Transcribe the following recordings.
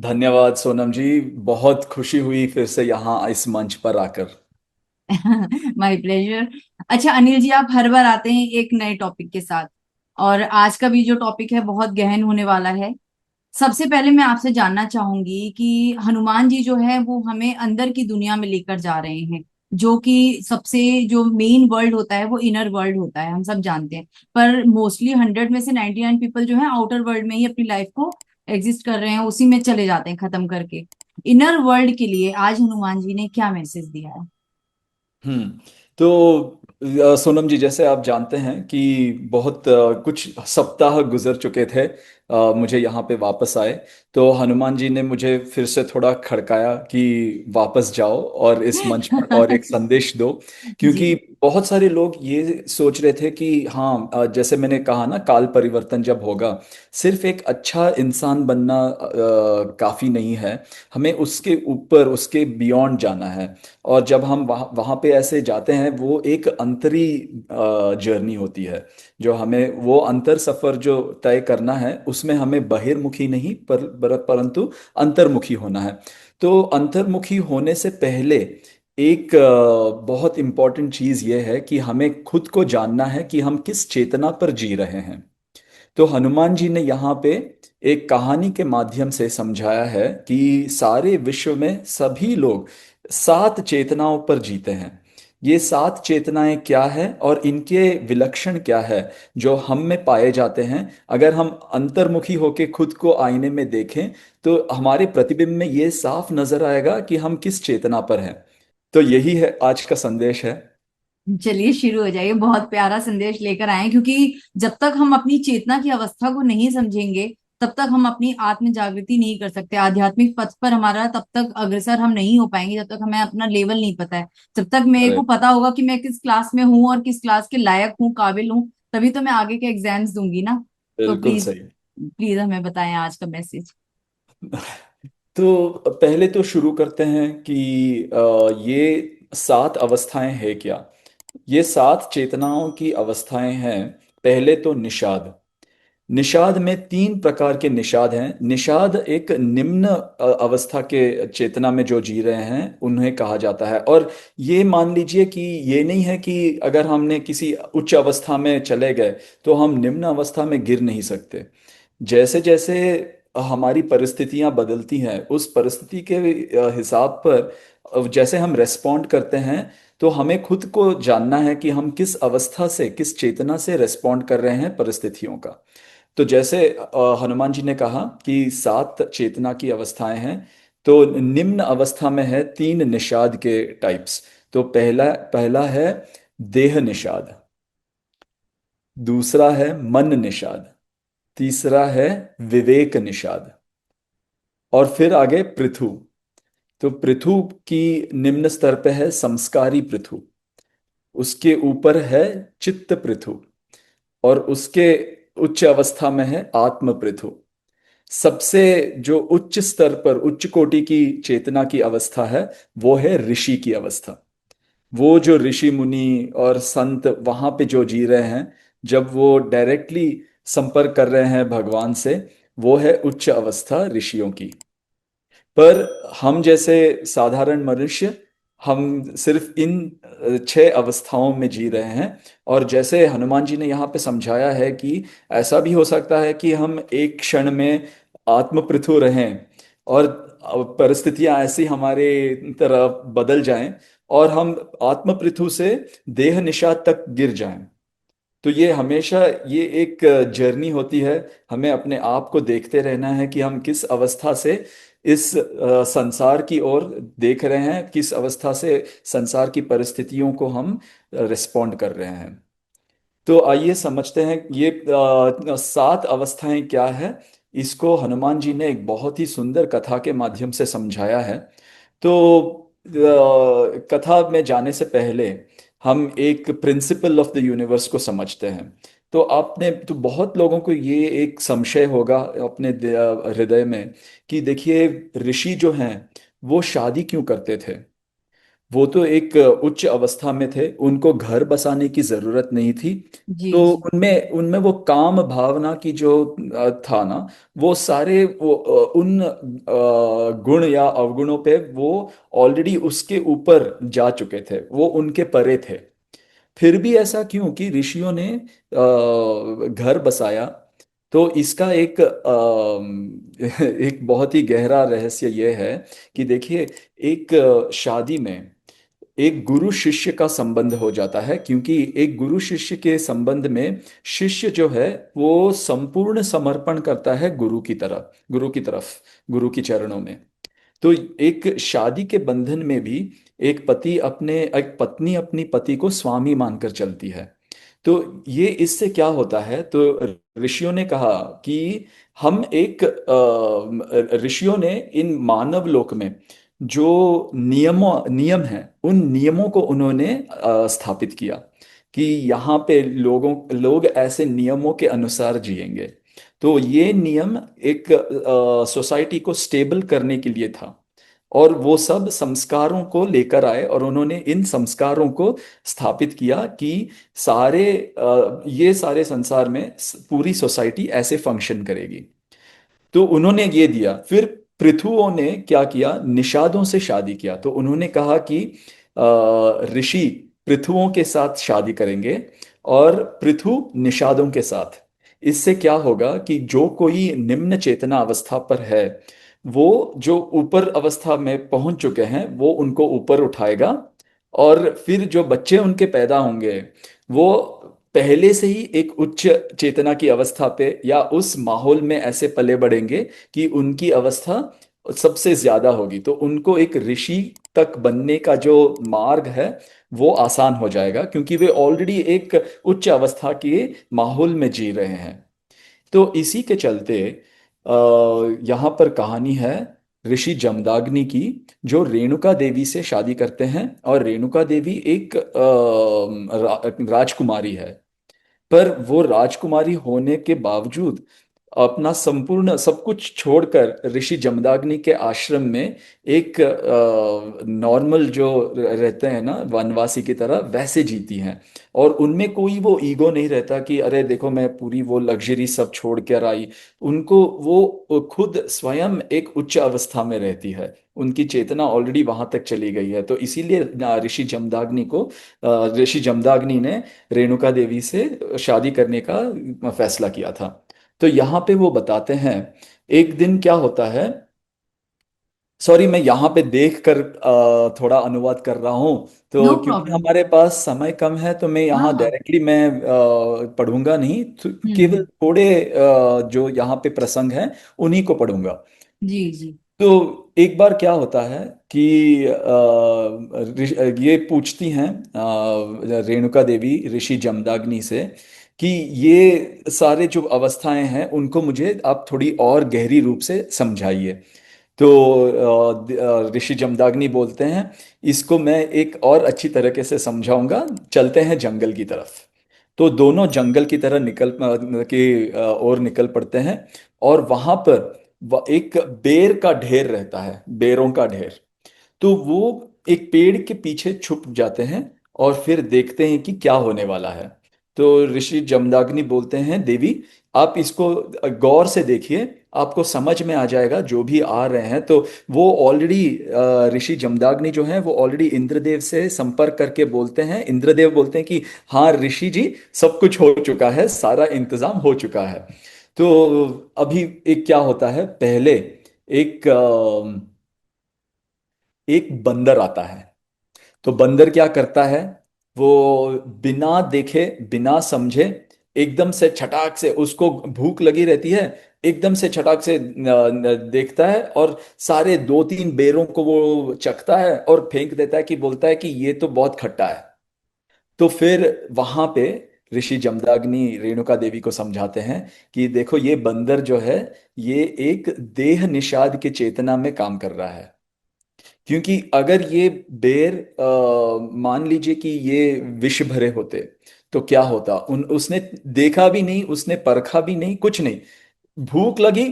धन्यवाद सोनम जी। बहुत खुशी हुई फिर से यहाँ इस मंच पर आकर। My pleasure. अच्छा अनिल जी, आप हर बार आते हैं एक नए टॉपिक के साथ, और आज का भी जो टॉपिक है बहुत गहन होने वाला है। सबसे पहले मैं आपसे जानना चाहूंगी कि हनुमान जी जो है वो हमें अंदर की दुनिया में लेकर जा रहे हैं, जो कि सबसे जो मेन वर्ल्ड होता है वो इनर वर्ल्ड होता है, हम सब जानते हैं। पर मोस्टली 100 में से 99 पीपल जो है आउटर वर्ल्ड में ही अपनी लाइफ को एग्जिस्ट कर रहे हैं, उसी में चले जाते हैं खत्म करके। इनर वर्ल्ड के लिए आज हनुमान जी ने क्या मैसेज दिया है? तो सोनम जी, जैसे आप जानते हैं कि बहुत कुछ सप्ताह गुजर चुके थे मुझे यहाँ पे वापस आए। तो हनुमान जी ने मुझे फिर से थोड़ा खड़काया कि वापस जाओ और इस मंच पर और एक संदेश दो। जी। क्योंकि बहुत सारे लोग ये सोच रहे थे कि हाँ, जैसे मैंने कहा ना, काल परिवर्तन जब होगा, सिर्फ एक अच्छा इंसान बनना काफी नहीं है। हमें उसके ऊपर, उसके बियॉन्ड जाना है। और जब हम वहाँ वहाँ पे ऐसे जाते हैं, वो एक अंतरी जर्नी होती है। जो हमें वो अंतर सफर जो तय करना है, उसमें हमें बहिर्मुखी नहीं परंतु अंतर्मुखी होना है। तो अंतर्मुखी होने से पहले एक बहुत इम्पोर्टेंट चीज़ ये है कि हमें खुद को जानना है कि हम किस चेतना पर जी रहे हैं। तो हनुमान जी ने यहाँ पे एक कहानी के माध्यम से समझाया है कि सारे विश्व में सभी लोग सात चेतनाओं पर जीते हैं। ये सात चेतनाएं क्या है और इनके विलक्षण क्या है जो हम में पाए जाते हैं। अगर हम अंतर्मुखी होके खुद को आईने में देखें, तो हमारे प्रतिबिंब में ये साफ नजर आएगा कि हम किस चेतना पर हैं। तो यही है आज का संदेश है। चलिए शुरू हो जाइए, बहुत प्यारा संदेश लेकर आए हैं, क्योंकि जब तक हम अपनी चेतना की अवस्था को नहीं समझेंगे तब तक हम अपनी आत्म जागृति नहीं कर सकते। आध्यात्मिक पथ पर हमारा तब तक अग्रसर हम नहीं हो पाएंगे जब तक हमें अपना लेवल नहीं पता है। जब तक मेरे अरे को पता होगा कि मैं किस क्लास में हूँ और किस क्लास के लायक हूँ, काबिल हूँ, तभी तो मैं आगे के एग्जाम्स दूंगी ना। तो बिल्कुल प्लीज, सही। प्लीज हमें बताएं आज का मैसेज। तो पहले तो शुरू करते हैं कि ये सात अवस्थाएं हैं क्या। ये सात चेतनाओं की अवस्थाएं हैं। पहले तो निषाद। निषाद में तीन प्रकार के निषाद हैं। निषाद एक निम्न अवस्था के चेतना में जो जी रहे हैं उन्हें कहा जाता है। और ये मान लीजिए कि ये नहीं है कि अगर हमने किसी उच्च अवस्था में चले गए तो हम निम्न अवस्था में गिर नहीं सकते। जैसे जैसे हमारी परिस्थितियां बदलती हैं, उस परिस्थिति के हिसाब पर जैसे हम रेस्पॉन्ड करते हैं, तो हमें खुद को जानना है कि हम किस अवस्था से, किस चेतना से रेस्पॉन्ड कर रहे हैं परिस्थितियों का। तो जैसे हनुमान जी ने कहा कि सात चेतना की अवस्थाएं हैं। तो निम्न अवस्था में है तीन निषाद के टाइप्स। तो पहला पहला है देह निषाद। दूसरा है मन निषाद। तीसरा है विवेक निषाद। और फिर आगे पृथु। तो पृथु की निम्न स्तर पे है संस्कारी पृथु। उसके ऊपर है चित्त पृथु। और उसके उच्च अवस्था में है आत्म पृथु। सबसे जो उच्च स्तर पर, उच्च कोटि की चेतना की अवस्था है, वो है ऋषि की अवस्था। वो जो ऋषि मुनि और संत वहां पे जो जी रहे हैं, जब वो डायरेक्टली संपर्क कर रहे हैं भगवान से, वो है उच्च अवस्था ऋषियों की। पर हम जैसे साधारण मनुष्य, हम सिर्फ इन छह अवस्थाओं में जी रहे हैं। और जैसे हनुमान जी ने यहाँ पे समझाया है कि ऐसा भी हो सकता है कि हम एक क्षण में आत्मपृथु रहें और परिस्थितियां ऐसी हमारे तरफ बदल जाएं और हम आत्मपृथु से देह निषाद तक गिर जाएं। तो ये हमेशा ये एक जर्नी होती है। हमें अपने आप को देखते रहना है कि हम किस अवस्था से इस संसार की ओर देख रहे हैं, किस अवस्था से संसार की परिस्थितियों को हम रिस्पॉन्ड कर रहे हैं। तो आइए समझते हैं ये सात अवस्थाएं क्या है। इसको हनुमान जी ने एक बहुत ही सुंदर कथा के माध्यम से समझाया है। तो कथा में जाने से पहले हम एक प्रिंसिपल ऑफ द यूनिवर्स को समझते हैं। तो आपने तो बहुत लोगों को ये एक संशय होगा अपने हृदय में कि देखिए, ऋषि जो हैं वो शादी क्यों करते थे। वो तो एक उच्च अवस्था में थे, उनको घर बसाने की जरूरत नहीं थी। जी तो जी। उनमें उनमें वो काम भावना की जो था ना, वो सारे वो गुण या अवगुणों पे वो ऑलरेडी उसके ऊपर जा चुके थे, वो उनके परे थे। फिर भी ऐसा क्यों कि ऋषियों ने घर बसाया? तो इसका एक एक बहुत ही गहरा रहस्य यह है कि देखिए, एक शादी में एक गुरु शिष्य का संबंध हो जाता है, क्योंकि एक गुरु शिष्य के संबंध में शिष्य जो है वो संपूर्ण समर्पण करता है गुरु की तरफ, गुरु की चरणों में। तो एक शादी के बंधन में भी एक पत्नी अपनी पति को स्वामी मानकर चलती है। तो ये इससे क्या होता है, तो ऋषियों ने कहा कि हम एक ऋषियों ने इन मानव लोक में जो नियम है, उन नियमों को उन्होंने स्थापित किया कि यहाँ पे लोग ऐसे नियमों के अनुसार जिएंगे। तो ये नियम एक सोसाइटी को स्टेबल करने के लिए था, और वो सब संस्कारों को लेकर आए, और उन्होंने इन संस्कारों को स्थापित किया कि ये सारे संसार में पूरी सोसाइटी ऐसे फंक्शन करेगी। तो उन्होंने ये दिया। फिर पृथुओं ने क्या किया, निषादों से शादी किया। तो उन्होंने कहा कि ऋषि पृथुओं के साथ शादी करेंगे और पृथु निषादों के साथ। इससे क्या होगा कि जो कोई निम्न चेतना अवस्था पर है, वो जो ऊपर अवस्था में पहुंच चुके हैं वो उनको ऊपर उठाएगा, और फिर जो बच्चे उनके पैदा होंगे वो पहले से ही एक उच्च चेतना की अवस्था पे या उस माहौल में ऐसे पले बढ़ेंगे कि उनकी अवस्था सबसे ज्यादा होगी। तो उनको एक ऋषि तक बनने का जो मार्ग है वो आसान हो जाएगा, क्योंकि वे ऑलरेडी एक उच्च अवस्था के माहौल में जी रहे हैं। तो इसी के चलते यहाँ पर कहानी है ऋषि जमदाग्नि की, जो रेणुका देवी से शादी करते हैं। और रेणुका देवी एक राजकुमारी है। पर वो राजकुमारी होने के बावजूद अपना संपूर्ण सब कुछ छोड़कर ऋषि जमदाग्नि के आश्रम में एक नॉर्मल जो रहते हैं ना वनवासी की तरह वैसे जीती हैं। और उनमें कोई वो ईगो नहीं रहता कि अरे देखो मैं पूरी वो लग्जरी सब छोड़ कर आई। उनको वो खुद स्वयं एक उच्च अवस्था में रहती है, उनकी चेतना ऑलरेडी वहां तक चली गई है। तो इसीलिए ऋषि जमदाग्नि ने रेणुका देवी से शादी करने का फैसला किया था। तो यहाँ पे वो बताते हैं, एक दिन क्या होता है। सॉरी, मैं यहाँ पे देख कर थोड़ा अनुवाद कर रहा हूँ। नो तो क्योंकि प्रॉब्लम। हमारे पास समय कम है, तो मैं हाँ यहाँ हाँ। डायरेक्टली मैं पढ़ूंगा नहीं, तो केवल हम्म। थोड़े जो यहाँ पे प्रसंग हैं उन्हीं को पढ़ूंगा। जी जी। तो एक बार क्या होता है कि ये पूछती हैं रेणुका देवी ऋषि जमदाग्नि से कि ये सारे जो अवस्थाएं हैं उनको मुझे आप थोड़ी और गहरी रूप से समझाइए। तो ऋषि जमदाग्नि बोलते हैं, इसको मैं एक और अच्छी तरीके से समझाऊंगा, चलते हैं जंगल की तरफ। तो दोनों जंगल की तरह ओर निकल पड़ते हैं। और वहां पर एक बेर का ढेर रहता है, बेरों का ढेर। तो वो एक पेड़ के पीछे छुप जाते हैं और फिर देखते हैं कि क्या होने वाला है। तो ऋषि जमदाग्नि बोलते हैं, देवी आप इसको गौर से देखिए, आपको समझ में आ जाएगा जो भी आ रहे हैं। तो वो ऑलरेडी ऋषि जमदाग्नि जो है वो ऑलरेडी इंद्रदेव से संपर्क करके बोलते हैं। इंद्रदेव बोलते हैं कि हाँ ऋषि जी, सब कुछ हो चुका है, सारा इंतजाम हो चुका है। तो अभी एक क्या होता है, पहले एक एक बंदर आता है। तो बंदर क्या करता है, वो बिना देखे बिना समझे एकदम से छटाक से, उसको भूख लगी रहती है, एकदम से छटाक से देखता है और सारे दो तीन बेरों को वो चखता है और फेंक देता है, कि बोलता है कि ये तो बहुत खट्टा है। तो फिर वहां पे ऋषि जमदाग्नि रेणुका देवी को समझाते हैं कि देखो ये बंदर जो है, ये एक देह निषाद की चेतना में काम कर रहा है। क्योंकि अगर ये बेर मान लीजिए कि ये विष भरे होते, तो क्या होता, उसने देखा भी नहीं, उसने परखा भी नहीं, कुछ नहीं, भूख लगी,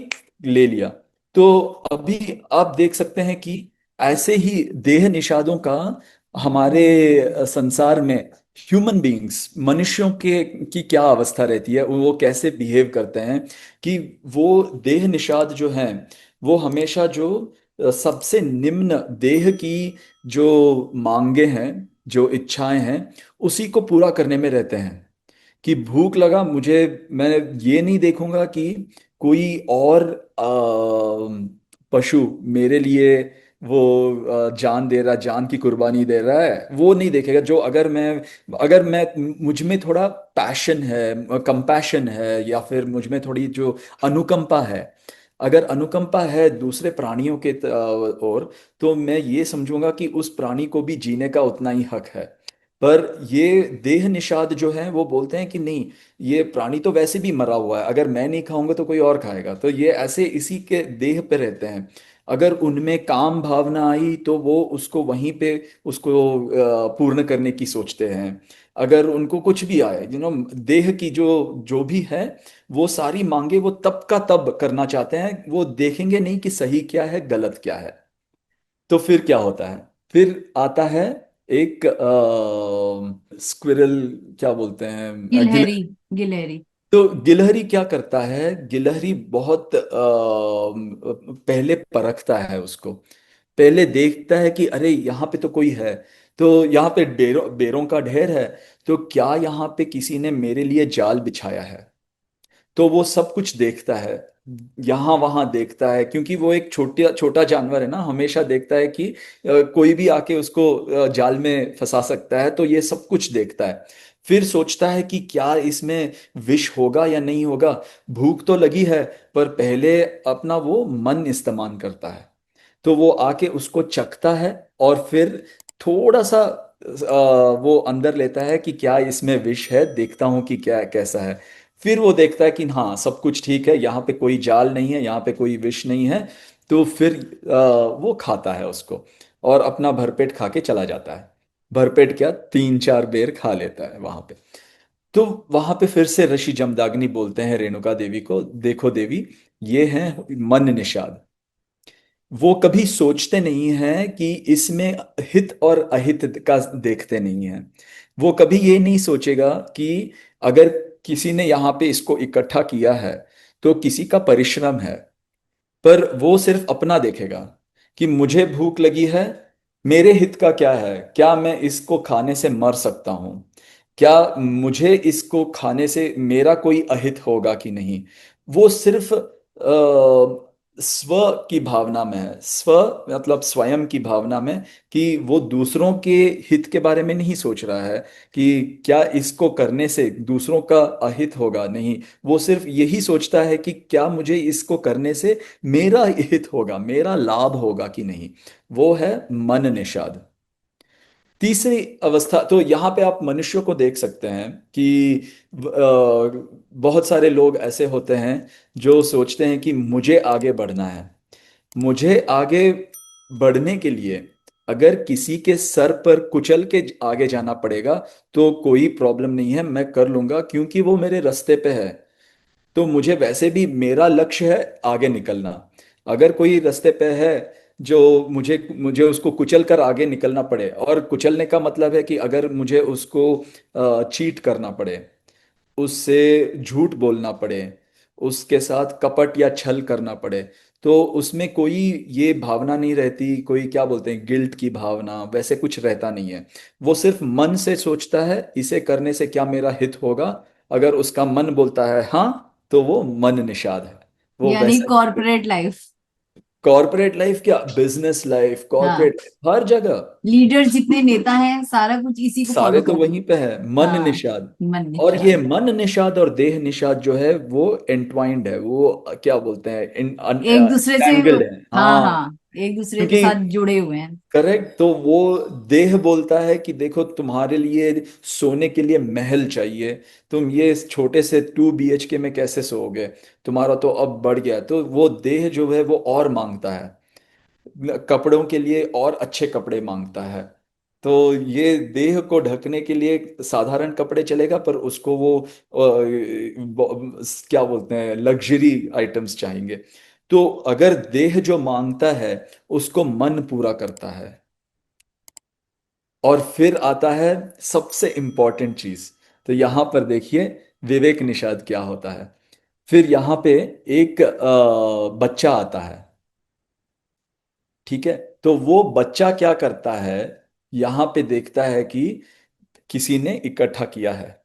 ले लिया। तो अभी आप देख सकते हैं कि ऐसे ही देह निषादों का हमारे संसार में ह्यूमन बीइंग्स, मनुष्यों के की क्या अवस्था रहती है, वो कैसे बिहेव करते हैं, कि वो देह निषाद जो हैं, वो हमेशा जो सबसे निम्न देह की जो मांगे हैं, जो इच्छाएं हैं, उसी को पूरा करने में रहते हैं। कि भूख लगा मुझे, मैं ये नहीं देखूंगा कि कोई और पशु मेरे लिए वो जान दे रहा, जान की कुर्बानी दे रहा है, वो नहीं देखेगा। जो अगर मैं मुझ में थोड़ा पैशन है, कंपैशन है, या फिर मुझ में थोड़ी जो अनुकंपा है, अगर अनुकंपा है दूसरे प्राणियों के ओर, तो मैं ये समझूंगा कि उस प्राणी को भी जीने का उतना ही हक है। पर ये देह निषाद जो है वो बोलते हैं कि नहीं, ये प्राणी तो वैसे भी मरा हुआ है, अगर मैं नहीं खाऊंगा तो कोई और खाएगा। तो ये ऐसे इसी के देह पे रहते हैं। अगर उनमें काम भावना आई तो वो उसको वहीं पे उसको पूर्ण करने की सोचते हैं। अगर उनको कुछ भी आए, देह की जो जो भी है, वो सारी मांगे वो तब का तब करना चाहते हैं। वो देखेंगे नहीं कि सही क्या है गलत क्या है। तो फिर क्या होता है? फिर आता है एक स्क्विरल, क्या बोलते हैं, गिलहरी। गिलहरी। तो गिलहरी क्या करता है? गिलहरी बहुत पहले परखता है उसको। पहले देखता है कि अरे यहाँ पे तो कोई है, तो यहाँ पे बेरों बेरों का ढेर है, तो क्या यहाँ पे किसी ने मेरे लिए जाल बिछाया है? तो वो सब कुछ देखता है, यहाँ वहां देखता है, क्योंकि वो एक छोटा छोटा जानवर है ना, हमेशा देखता है कि कोई भी आके उसको जाल में फंसा सकता है, तो ये सब कुछ देखता है। फिर सोचता है कि क्या इसमें विष होगा या नहीं होगा। भूख तो लगी है, पर पहले अपना वो मन इस्तेमाल करता है। तो वो आके उसको चखता है, और फिर थोड़ा सा वो अंदर लेता है कि क्या इसमें विष है, देखता हूं कि क्या कैसा है। फिर वो देखता है कि हाँ सब कुछ ठीक है, यहाँ पे कोई जाल नहीं है, यहाँ पे कोई विष नहीं है। तो फिर वो खाता है उसको, और अपना भरपेट खा के चला जाता है। भरपेट क्या, 3-4 बेर खा लेता है वहां पे। तो वहां पे फिर से ऋषि जमदाग्नि बोलते हैं रेणुका देवी को, देखो देवी, ये है मन निषाद। वो कभी सोचते नहीं हैं कि इसमें हित और अहित का देखते नहीं हैं। वो कभी ये नहीं सोचेगा कि अगर किसी ने यहाँ पे इसको इकट्ठा किया है तो किसी का परिश्रम है। पर वो सिर्फ अपना देखेगा कि मुझे भूख लगी है, मेरे हित का क्या है, क्या मैं इसको खाने से मर सकता हूँ, क्या मुझे इसको खाने से मेरा कोई अहित होगा कि नहीं। वो सिर्फ स्व की भावना में है, स्व मतलब स्वयं की भावना में, कि वो दूसरों के हित के बारे में नहीं सोच रहा है कि क्या इसको करने से दूसरों का अहित होगा, नहीं। वो सिर्फ यही सोचता है कि क्या मुझे इसको करने से मेरा हित होगा, मेरा लाभ होगा कि नहीं। वो है मन निषाद। तीसरी अवस्था, तो यहाँ पे आप मनुष्यों को देख सकते हैं कि बहुत सारे लोग ऐसे होते हैं जो सोचते हैं कि मुझे आगे बढ़ना है। मुझे आगे बढ़ने के लिए अगर किसी के सर पर कुचल के आगे जाना पड़ेगा तो कोई प्रॉब्लम नहीं है, मैं कर लूंगा, क्योंकि वो मेरे रास्ते पे है। तो मुझे वैसे भी मेरा लक्ष्य है आगे निकलना। अगर कोई रास्ते पे है जो मुझे मुझे उसको कुचल कर आगे निकलना पड़े, और कुचलने का मतलब है कि अगर मुझे उसको चीट करना पड़े, उससे झूठ बोलना पड़े, उसके साथ कपट या छल करना पड़े, तो उसमें कोई ये भावना नहीं रहती, कोई क्या बोलते हैं गिल्ट की भावना, वैसे कुछ रहता नहीं है। वो सिर्फ मन से सोचता है इसे करने से क्या मेरा हित होगा। अगर उसका मन बोलता है हाँ, तो वो मन निषाद है। वो यानी वैसा ही। Corporate life. कॉर्पोरेट लाइफ क्या, बिजनेस लाइफ, हाँ। कॉर्पोरेट, हर जगह लीडर जितने नेता हैं सारा कुछ इसी को सारे फॉलो तो करते वहीं पे है, हैं। मन हाँ। निषाद। मन और ये निषाद। मन निषाद और देह निषाद जो है वो एंट्वाइंड है, वो क्या बोलते हैं, एक दूसरे से। एंगल्ड है, हाँ हाँ। हाँ। एक दूसरे के क्योंकि साथ जुड़े हुए हैं। करेक्ट, तो वो देह बोलता है कि देखो तुम्हारे लिए सोने के लिए महल चाहिए, तुम ये इस छोटे से 2 BHK में कैसे सोओगे, तुम्हारा तो अब बढ़ गया। तो वो देह जो है वो और मांगता है, कपड़ों के लिए और अच्छे कपड़े मांगता है। तो ये देह को ढकने के लिए साधारण कपड़े चलेगा, पर उसको वो क्या बोलते हैं लग्जरी आइटम्स चाहिए। तो अगर देह जो मांगता है उसको मन पूरा करता है। और फिर आता है सबसे इंपॉर्टेंट चीज। तो यहां पर देखिए विवेक निषाद क्या होता है। फिर यहाँ पे एक बच्चा आता है, ठीक है। तो वो बच्चा क्या करता है, यहाँ पे देखता है कि किसी ने इकट्ठा किया है।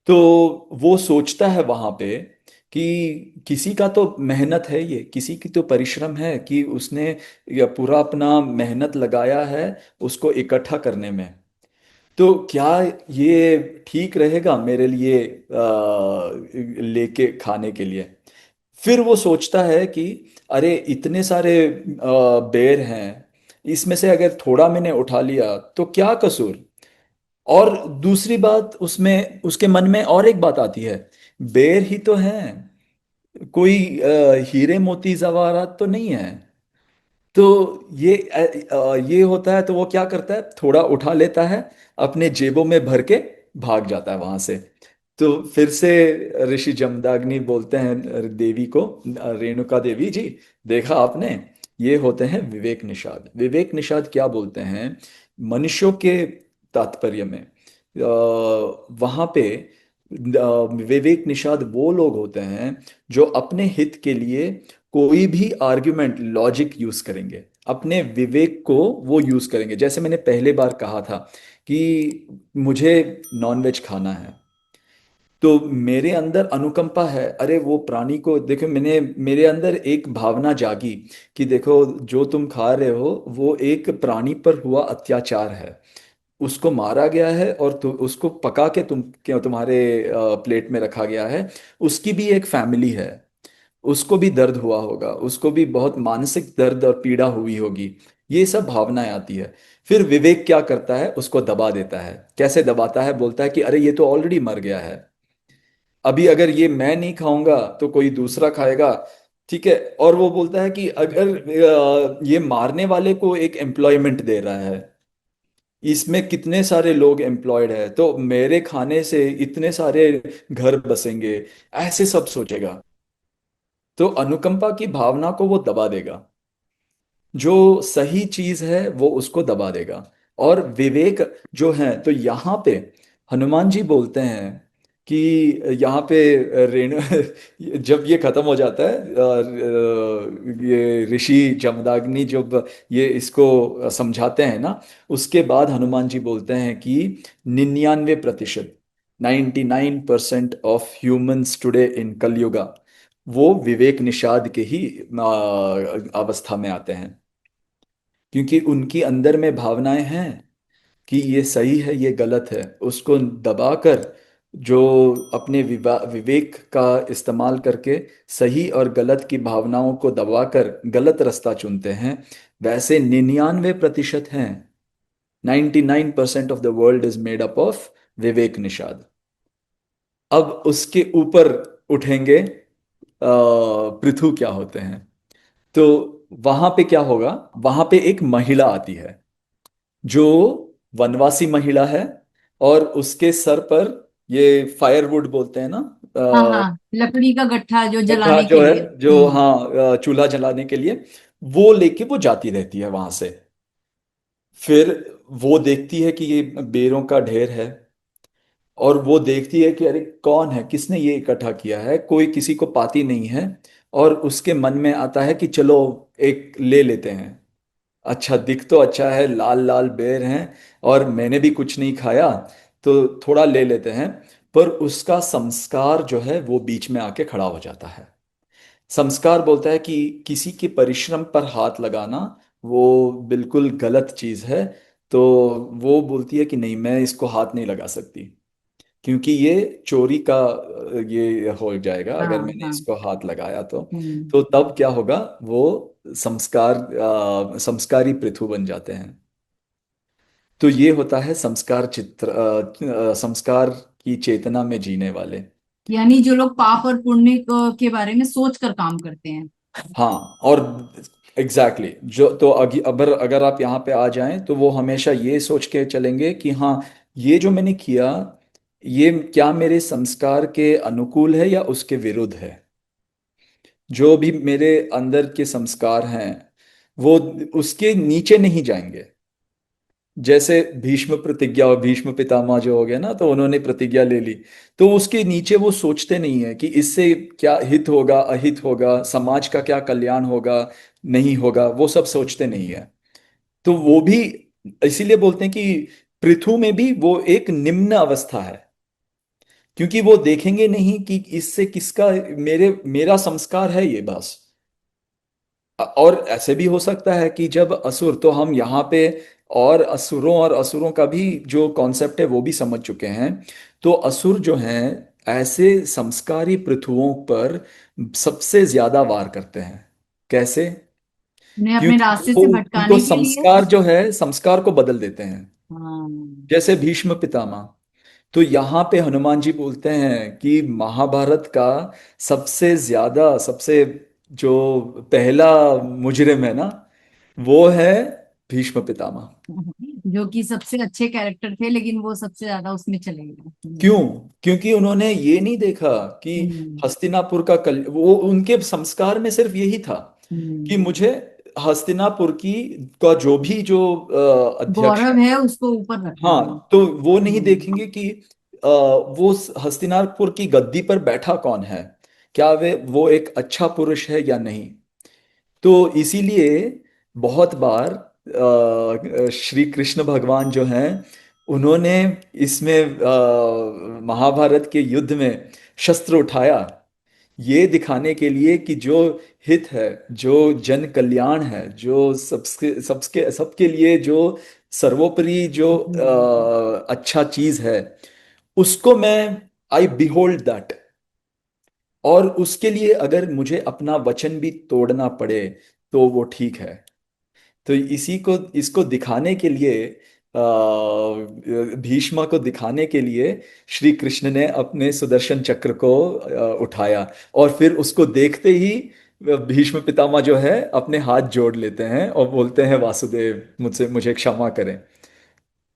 तो वो सोचता है वहां पे कि किसी का तो मेहनत है, ये किसी की तो परिश्रम है कि उसने ये पूरा अपना मेहनत लगाया है उसको इकट्ठा करने में। तो क्या ये ठीक रहेगा मेरे लिए लेके खाने के लिए। फिर वो सोचता है कि अरे इतने सारे बेर हैं, इसमें से अगर थोड़ा मैंने उठा लिया तो क्या कसूर। और दूसरी बात उसमें उसके मन में और एक बात आती है, बेर ही तो हैं, कोई हीरे मोती जवाहरात तो नहीं है। तो ये होता है, तो वो क्या करता है, थोड़ा उठा लेता है, अपने जेबों में भर के भाग जाता है वहां से। तो फिर से ऋषि जमदाग्नि बोलते हैं देवी को, रेणुका देवी जी, देखा आपने, ये होते हैं विवेक निषाद। विवेक निषाद क्या बोलते हैं, मनुष्यों के तात्पर्य में वहां पे विवेक निषाद वो लोग होते हैं जो अपने हित के लिए कोई भी आर्ग्यूमेंट लॉजिक यूज करेंगे, अपने विवेक को वो यूज करेंगे। जैसे मैंने पहले बार कहा था कि मुझे नॉनवेज खाना है, तो मेरे अंदर अनुकंपा है, अरे वो प्राणी को देखो, मैंने मेरे अंदर एक भावना जागी कि देखो जो तुम खा रहे हो वो एक प्राणी पर हुआ अत्याचार है, उसको मारा गया है और उसको पका के तुम्हारे प्लेट में रखा गया है। उसकी भी एक फैमिली है, उसको भी दर्द हुआ होगा, उसको भी बहुत मानसिक दर्द और पीड़ा हुई होगी। ये सब भावनाएं आती है। फिर विवेक क्या करता है, उसको दबा देता है। कैसे दबाता है, बोलता है कि अरे ये तो ऑलरेडी मर गया है, अभी अगर ये मैं नहीं खाऊंगा तो कोई दूसरा खाएगा, ठीक है। और वो बोलता है कि अगर ये मारने वाले को एक एम्प्लॉयमेंट दे रहा है, इसमें कितने सारे लोग एम्प्लॉयड है, तो मेरे खाने से इतने सारे घर बसेंगे, ऐसे सब सोचेगा। तो अनुकंपा की भावना को वो दबा देगा, जो सही चीज है वो उसको दबा देगा। और विवेक जो है, तो यहाँ पे हनुमान जी बोलते हैं कि यहाँ पे रेणु जब ये खत्म हो जाता है, ये ऋषि जमदाग्नि जब ये इसको समझाते हैं ना, उसके बाद हनुमान जी बोलते हैं कि 99%, 99% of humans today in Kalyuga वो विवेक निषाद के ही अवस्था में आते हैं, क्योंकि उनकी अंदर में भावनाएं हैं कि ये सही है ये गलत है, उसको दबाकर जो अपने विवेक का इस्तेमाल करके सही और गलत की भावनाओं को दबाकर गलत रास्ता चुनते हैं, वैसे 99% हैं। 99% of the world is made up of Vivek Nishad. अब उसके ऊपर उठेंगे पृथु क्या होते हैं। तो वहां पे क्या होगा, वहां पे एक महिला आती है जो वनवासी महिला है, और उसके सर पर ये फायरवुड बोलते हैं ना, हाँ हाँ, लकड़ी का गट्ठा जो गड्ढा जलाने के जो है, लिए। जो हाँ चूल्हा जलाने के लिए, वो लेके वो जाती रहती है वहां से। फिर वो देखती है कि ये बेरों का ढेर है, और वो देखती है कि अरे कौन है, किसने ये इकट्ठा किया है, कोई किसी को पाती नहीं है। और उसके मन में आता है कि चलो एक ले लेते हैं, अच्छा दिख तो अच्छा है, लाल लाल बेर हैं, और मैंने भी कुछ नहीं खाया, तो थोड़ा ले लेते हैं। पर उसका संस्कार जो है वो बीच में आके खड़ा हो जाता है। संस्कार बोलता है कि किसी के परिश्रम पर हाथ लगाना वो बिल्कुल गलत चीज है। तो वो बोलती है कि नहीं, मैं इसको हाथ नहीं लगा सकती, क्योंकि ये चोरी का ये हो जाएगा अगर हाँ मैंने हाँ। इसको हाथ लगाया तो। हम्म। तो तब क्या होगा, वो संस्कार संस्कारी पृथु बन जाते हैं। तो ये होता है संस्कार चित्र, संस्कार की चेतना में जीने वाले। यानी जो लोग पाप और पुण्य के बारे में सोच कर काम करते हैं। हाँ, और एग्जैक्टली जो तो अगर अगर आप यहाँ पे आ जाएं तो वो हमेशा ये सोच के चलेंगे कि हाँ, ये जो मैंने किया, ये क्या मेरे संस्कार के अनुकूल है या उसके विरुद्ध है। जो भी मेरे अंदर के संस्कार हैं वो उसके नीचे नहीं जाएंगे, जैसे भीष्म प्रतिज्ञा और भीष्म पितामह जो हो गया ना, तो उन्होंने प्रतिज्ञा ले ली, तो उसके नीचे वो सोचते नहीं है कि इससे क्या हित होगा, अहित होगा, समाज का क्या कल्याण होगा, नहीं होगा, वो सब सोचते नहीं है। तो वो भी इसीलिए बोलते हैं कि पृथु में भी वो एक निम्न अवस्था है, क्योंकि वो देखेंगे नहीं कि इससे किसका, मेरा संस्कार है ये बस। और ऐसे भी हो सकता है कि जब असुर, तो हम यहाँ पे और असुरों का भी जो कॉन्सेप्ट है वो भी समझ चुके हैं। तो असुर जो हैं, ऐसे संस्कारी पृथुओं पर सबसे ज्यादा वार करते हैं। कैसे? उन्हें अपने क्योंकि रास्ते वो से उनको भटकाने के लिए। संस्कार जो है, संस्कार को बदल देते हैं। हाँ। जैसे भीष्म पितामह, तो यहाँ पे हनुमान जी बोलते हैं कि महाभारत का सबसे ज्यादा, सबसे जो पहला मुजरिम है ना, वो है भीष्म पितामह। जो कि सबसे अच्छे कैरेक्टर थे, लेकिन वो सबसे ज्यादा उसमें चले गए। क्यों? क्योंकि उन्होंने ये नहीं देखा कि हम्म। हस्तिनापुर का वो उनके संस्कार में सिर्फ यही था कि हम्म। मुझे हस्तिनापुर की का जो भी जो अध्यक्ष गौरव है, है उसको ऊपर रखना है। हाँ, तो वो नहीं हम्म। देखेंगे कि वो हस्तिनापुर की गद्दी पर बैठा कौन है, क्या वे वो एक अच्छा पुरुष है या नहीं। तो इसीलिए बहुत बार श्री कृष्ण भगवान जो हैं, उन्होंने इसमें महाभारत के युद्ध में शस्त्र उठाया, ये दिखाने के लिए कि जो हित है, जो जन कल्याण है, जो सबके सबके सबके लिए जो सर्वोपरि जो हम्म। अच्छा चीज है, उसको मैं, आई बिहोल्ड दैट। और उसके लिए अगर मुझे अपना वचन भी तोड़ना पड़े तो वो ठीक है। तो इसी को, इसको दिखाने के लिए, भीष्म को दिखाने के लिए श्री कृष्ण ने अपने सुदर्शन चक्र को उठाया, और फिर उसको देखते ही भीष्म पितामह जो है अपने हाथ जोड़ लेते हैं और बोलते हैं वासुदेव, मुझसे मुझे क्षमा करें।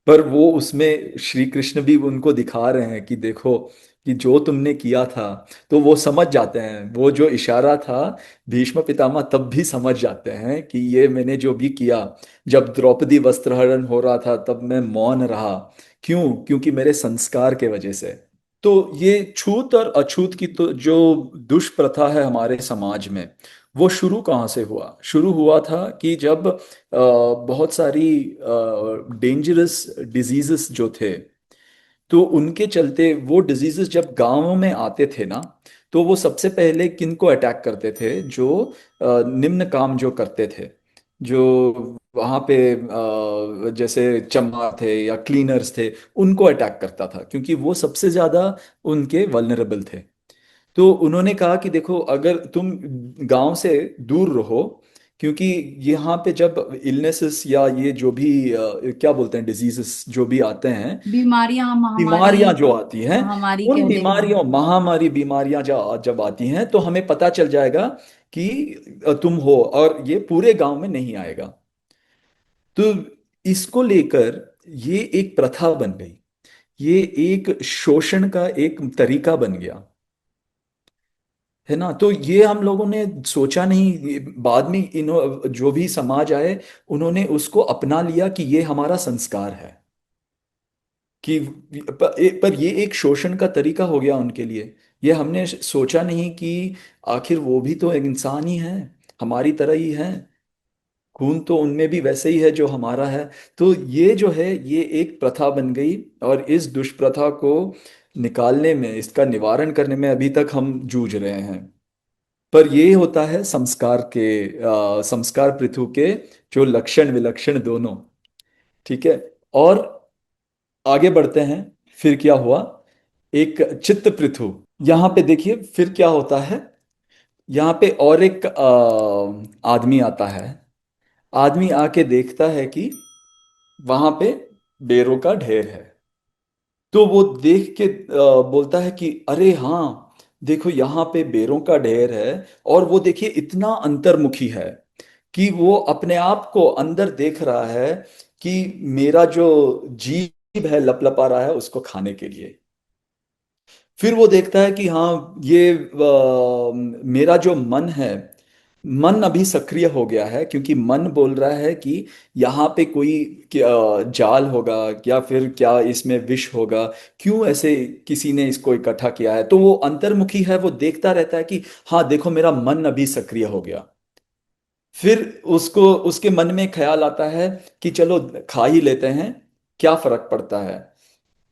पर वो उसमें श्री कृष्ण भी उनको दिखा रहे हैं कि देखो कि जो तुमने किया था, तो वो समझ जाते हैं, वो जो इशारा था, भीष्म पितामह तब भी समझ जाते हैं कि ये मैंने जो भी किया, जब द्रौपदी वस्त्रहरण हो रहा था तब मैं मौन रहा, क्यों? क्योंकि मेरे संस्कार के वजह से। तो ये छूत और अछूत की तो जो दुष्प्रथा है हमारे समाज में, वो शुरू कहाँ से हुआ? शुरू हुआ था कि जब बहुत सारी डेंजरस डिजीजेस जो थे, तो उनके चलते वो डिजीजेस जब गांवों में आते थे ना, तो वो सबसे पहले किन को अटैक करते थे? जो निम्न काम जो करते थे, जो वहाँ पे जैसे चमार थे या क्लीनर्स थे, उनको अटैक करता था, क्योंकि वो सबसे ज्यादा उनके वल्नरेबल थे। तो उन्होंने कहा कि देखो, अगर तुम गांव से दूर रहो, क्योंकि यहाँ पे जब इलनेसेस या ये जो भी क्या बोलते हैं, डिजीजेस जो भी आते हैं, बीमारियां, महामारी। बीमारियां जो आती हैं, महामारी उन कह ले हम। बीमारियों, महामारी बीमारियां जब आती हैं, तो हमें पता चल जाएगा कि तुम हो, और ये पूरे गांव में नहीं आएगा। तो इसको लेकर ये एक प्रथा बन गई, ये एक शोषण का एक तरीका बन गया, है ना। तो ये हम लोगों ने सोचा नहीं, बाद में इन्हों जो भी समाज आए, उन्होंने उसको अपना लिया कि ये हमारा संस्कार है, कि पर ये एक शोषण का तरीका हो गया उनके लिए। ये हमने सोचा नहीं कि आखिर वो भी तो एक इंसान ही है, हमारी तरह ही है, खून तो उनमें भी वैसे ही है जो हमारा है। तो ये जो है, ये एक प्रथा बन गई, और इस दुष्प्रथा को निकालने में, इसका निवारण करने में अभी तक हम जूझ रहे हैं। पर ये होता है संस्कार के, संस्कार पृथु के जो लक्षण विलक्षण दोनों। ठीक है। और आगे बढ़ते हैं। फिर क्या हुआ? एक चित्त पृथु, यहाँ पे देखिए फिर क्या होता है। यहाँ पे और एक आदमी आता है। आदमी आके देखता है कि वहां पे बेरों का ढेर है। तो वो देख के बोलता है कि अरे हाँ, देखो यहाँ पे बेरों का ढेर है। और वो देखिए इतना अंतर्मुखी है कि वो अपने आप को अंदर देख रहा है कि मेरा जो जीभ है लपलपा रहा है उसको खाने के लिए। फिर वो देखता है कि हाँ, ये मेरा जो मन है, मन अभी सक्रिय हो गया है, क्योंकि मन बोल रहा है कि यहाँ पे कोई जाल होगा, या फिर क्या इसमें विष होगा, क्यों ऐसे किसी ने इसको इकट्ठा किया है। तो वो अंतर्मुखी है, वो देखता रहता है कि हाँ देखो मेरा मन अभी सक्रिय हो गया। फिर उसको उसके मन में ख्याल आता है कि चलो खा ही लेते हैं, क्या फर्क पड़ता है।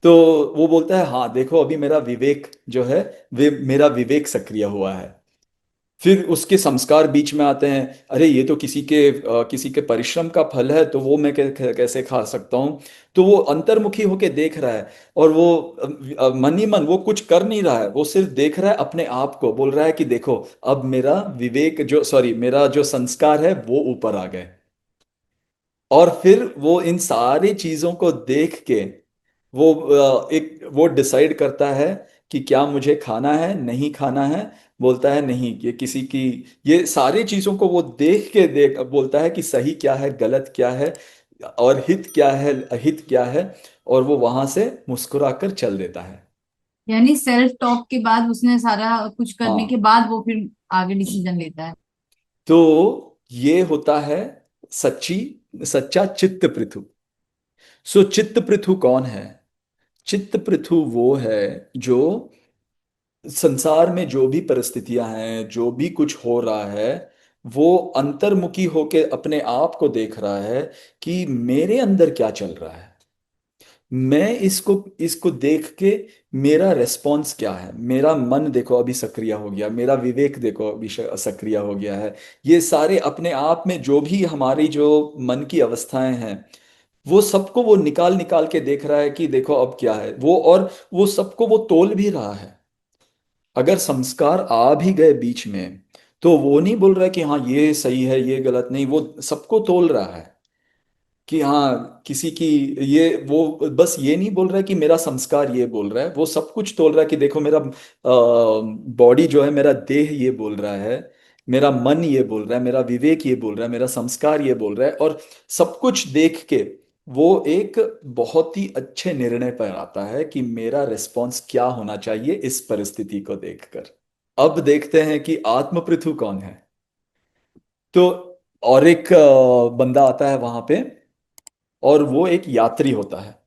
तो वो बोलता है हाँ देखो अभी मेरा विवेक जो है, वे मेरा विवेक सक्रिय हुआ है। फिर उसके संस्कार बीच में आते हैं, अरे ये तो किसी के परिश्रम का फल है, तो वो मैं कैसे खा सकता हूँ। तो वो अंतर्मुखी होके देख रहा है, और वो मन ही मन वो कुछ कर नहीं रहा है, वो सिर्फ देख रहा है अपने आप को, बोल रहा है कि देखो अब मेरा विवेक जो सॉरी मेरा जो संस्कार है वो ऊपर आ गए। और फिर वो इन सारी चीजों को देख के वो एक वो डिसाइड करता है कि क्या मुझे खाना है नहीं खाना है। बोलता है नहीं, ये किसी की, ये सारी चीजों को वो देख के देख बोलता है कि सही क्या है गलत क्या है, और हित क्या है अहित क्या है। और वो वहां से मुस्कुराकर चल देता है। यानी सेल्फ टॉक के बाद, उसने सारा कुछ करने के हाँ, बाद वो फिर आगे डिसीजन लेता है। तो ये होता है सच्ची सच्चा चित्त पृथु। सो चित्त पृथु कौन है? चित्त पृथु वो है जो संसार में जो भी परिस्थितियां हैं, जो भी कुछ हो रहा है, वो अंतर्मुखी होके अपने आप को देख रहा है कि मेरे अंदर क्या चल रहा है। मैं इसको इसको देख के मेरा रेस्पॉन्स क्या है। मेरा मन देखो अभी सक्रिय हो गया, मेरा विवेक देखो अभी सक्रिय हो गया है। ये सारे अपने आप में जो भी हमारी जो मन की अवस्थाएं हैं, वो सबको वो निकाल निकाल के देख रहा है कि देखो अब क्या है वो, और वो सबको वो तोल भी रहा है। अगर संस्कार आ भी गए बीच में, तो वो नहीं बोल रहा है कि हाँ ये सही है ये गलत नहीं, वो सबको तोल रहा है कि हाँ किसी की, ये वो बस ये नहीं बोल रहा है कि मेरा संस्कार ये बोल रहा है, वो सब कुछ तोल रहा है कि देखो मेरा बॉडी जो है, मेरा देह ये बोल रहा है, मेरा मन ये बोल रहा है, मेरा विवेक ये बोल रहा है, मेरा संस्कार ये बोल रहा है। और सब कुछ देख के वो एक बहुत ही अच्छे निर्णय पर आता है कि मेरा रिस्पॉन्स क्या होना चाहिए इस परिस्थिति को देखकर। अब देखते हैं कि आत्मपृथु कौन है। तो और एक बंदा आता है वहां पे, और वो एक यात्री होता है।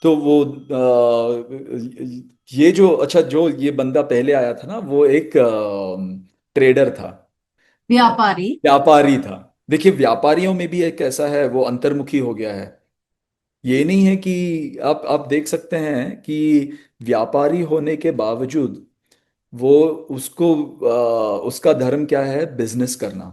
तो वो ये जो अच्छा जो ये बंदा पहले आया था ना, वो एक ट्रेडर था, व्यापारी। व्यापारी था। देखिए व्यापारियों में भी एक ऐसा है, वो अंतर्मुखी हो गया है। ये नहीं है कि आप देख सकते हैं कि व्यापारी होने के बावजूद वो उसको उसका धर्म क्या है, बिजनेस करना।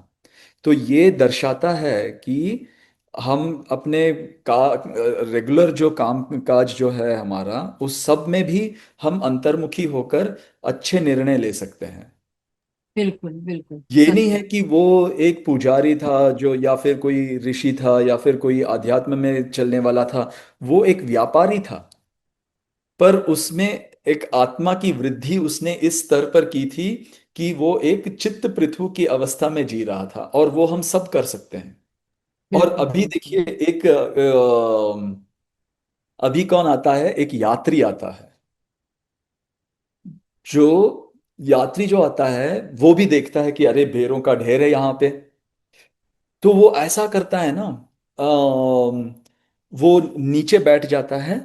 तो ये दर्शाता है कि हम अपने का रेगुलर जो काम काज जो है हमारा, उस सब में भी हम अंतर्मुखी होकर अच्छे निर्णय ले सकते हैं। बिल्कुल बिल्कुल ये नहीं सच है है। कि वो एक पुजारी था जो, या फिर कोई ऋषि था, या फिर कोई अध्यात्म में चलने वाला था। वो एक व्यापारी था, पर उसमें एक आत्मा की वृद्धि उसने इस स्तर पर की थी कि वो एक चित्त पृथु की अवस्था में जी रहा था, और वो हम सब कर सकते हैं। और बिल्कुल अभी बिल्कुल। देखिए एक अभी कौन आता है, एक यात्री आता है। जो यात्री जो आता है, वो भी देखता है कि अरे भेड़ों का ढेर है यहाँ पे। तो वो ऐसा करता है ना, वो नीचे बैठ जाता है,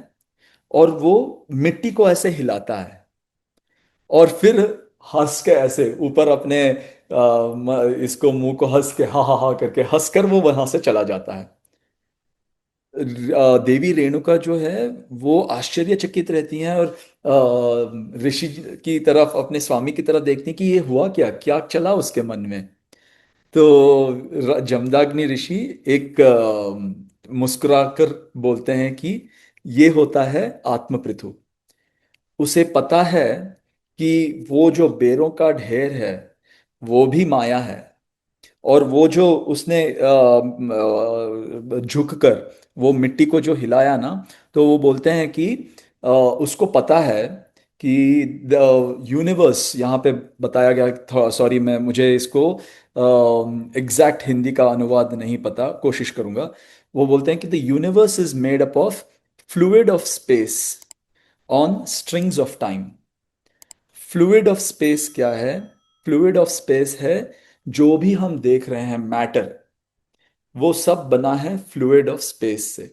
और वो मिट्टी को ऐसे हिलाता है, और फिर हंस के ऐसे ऊपर अपने इसको मुंह को हंस के हा हा हा करके हंसकर वो वहां से चला जाता है। देवी रेणुका जो है वो आश्चर्यचकित रहती हैं, और ऋषि की तरफ, अपने स्वामी की तरफ देखती हैं कि ये हुआ क्या, क्या चला उसके मन में। तो जमदाग्नि ऋषि एक मुस्कुराकर बोलते हैं कि ये होता है आत्मपृथु। उसे पता है कि वो जो बेरों का ढेर है वो भी माया है। और वो जो उसने झुककर वो मिट्टी को जो हिलाया ना, तो वो बोलते हैं कि उसको पता है कि द यूनिवर्स यहाँ पे बताया गया, थोड़ा सॉरी मैं मुझे इसको एग्जैक्ट हिंदी का अनुवाद नहीं पता, कोशिश करूंगा। वो बोलते हैं कि the universe is made up of fluid of space on strings of time. Fluid of space क्या है? फ्लूइड ऑफ स्पेस है जो भी हम देख रहे हैं मैटर, वो सब बना है फ्लूइड ऑफ स्पेस से।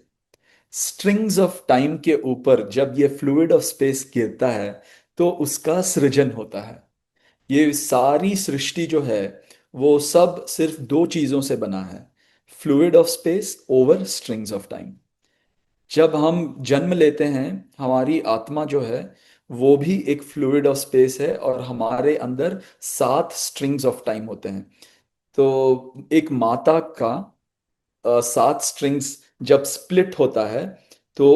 स्ट्रिंग्स ऑफ टाइम के ऊपर जब ये फ्लूइड ऑफ स्पेस गिरता है तो उसका सृजन होता है। ये सारी सृष्टि जो है वो सब सिर्फ दो चीजों से बना है, fluid of space over strings of time. जब हम जन्म लेते हैं, हमारी आत्मा जो है वो भी एक फ्लूइड ऑफ स्पेस है, और हमारे अंदर 7 स्ट्रिंग्स ऑफ टाइम होते हैं। तो एक माता का 7 स्ट्रिंग्स जब स्प्लिट होता है तो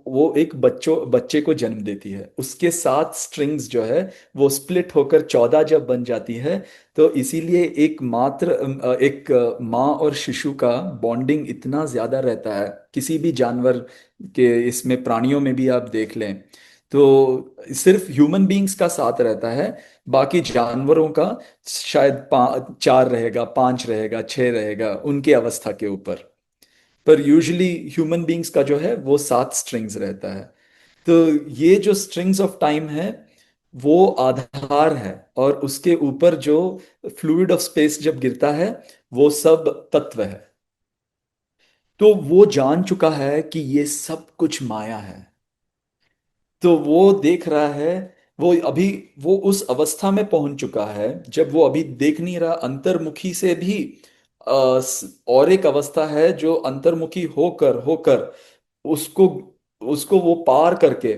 वो एक बच्चे को जन्म देती है। उसके 7 स्ट्रिंग्स जो है वो स्प्लिट होकर 14 जब बन जाती है। तो इसीलिए एक माँ और शिशु का बॉन्डिंग इतना ज्यादा रहता है। किसी भी जानवर के, इसमें प्राणियों में भी आप देख लें तो सिर्फ ह्यूमन बीइंग्स का साथ रहता है, बाकी जानवरों का शायद 4 रहेगा, 5 रहेगा, 6 रहेगा, उनके अवस्था के ऊपर। पर यूजुअली ह्यूमन बीइंग्स का जो है वो 7 स्ट्रिंग्स रहता है। तो ये जो स्ट्रिंग्स ऑफ टाइम है वो आधार है, और उसके ऊपर जो फ्लूइड ऑफ स्पेस जब गिरता है वो सब तत्व है। तो वो जान चुका है कि ये सब कुछ माया है। तो वो देख रहा है, वो अभी वो उस अवस्था में पहुंच चुका है जब वो अभी देख नहीं रहा, अंतर्मुखी से भी और एक अवस्था है जो अंतर्मुखी होकर होकर उसको उसको वो पार करके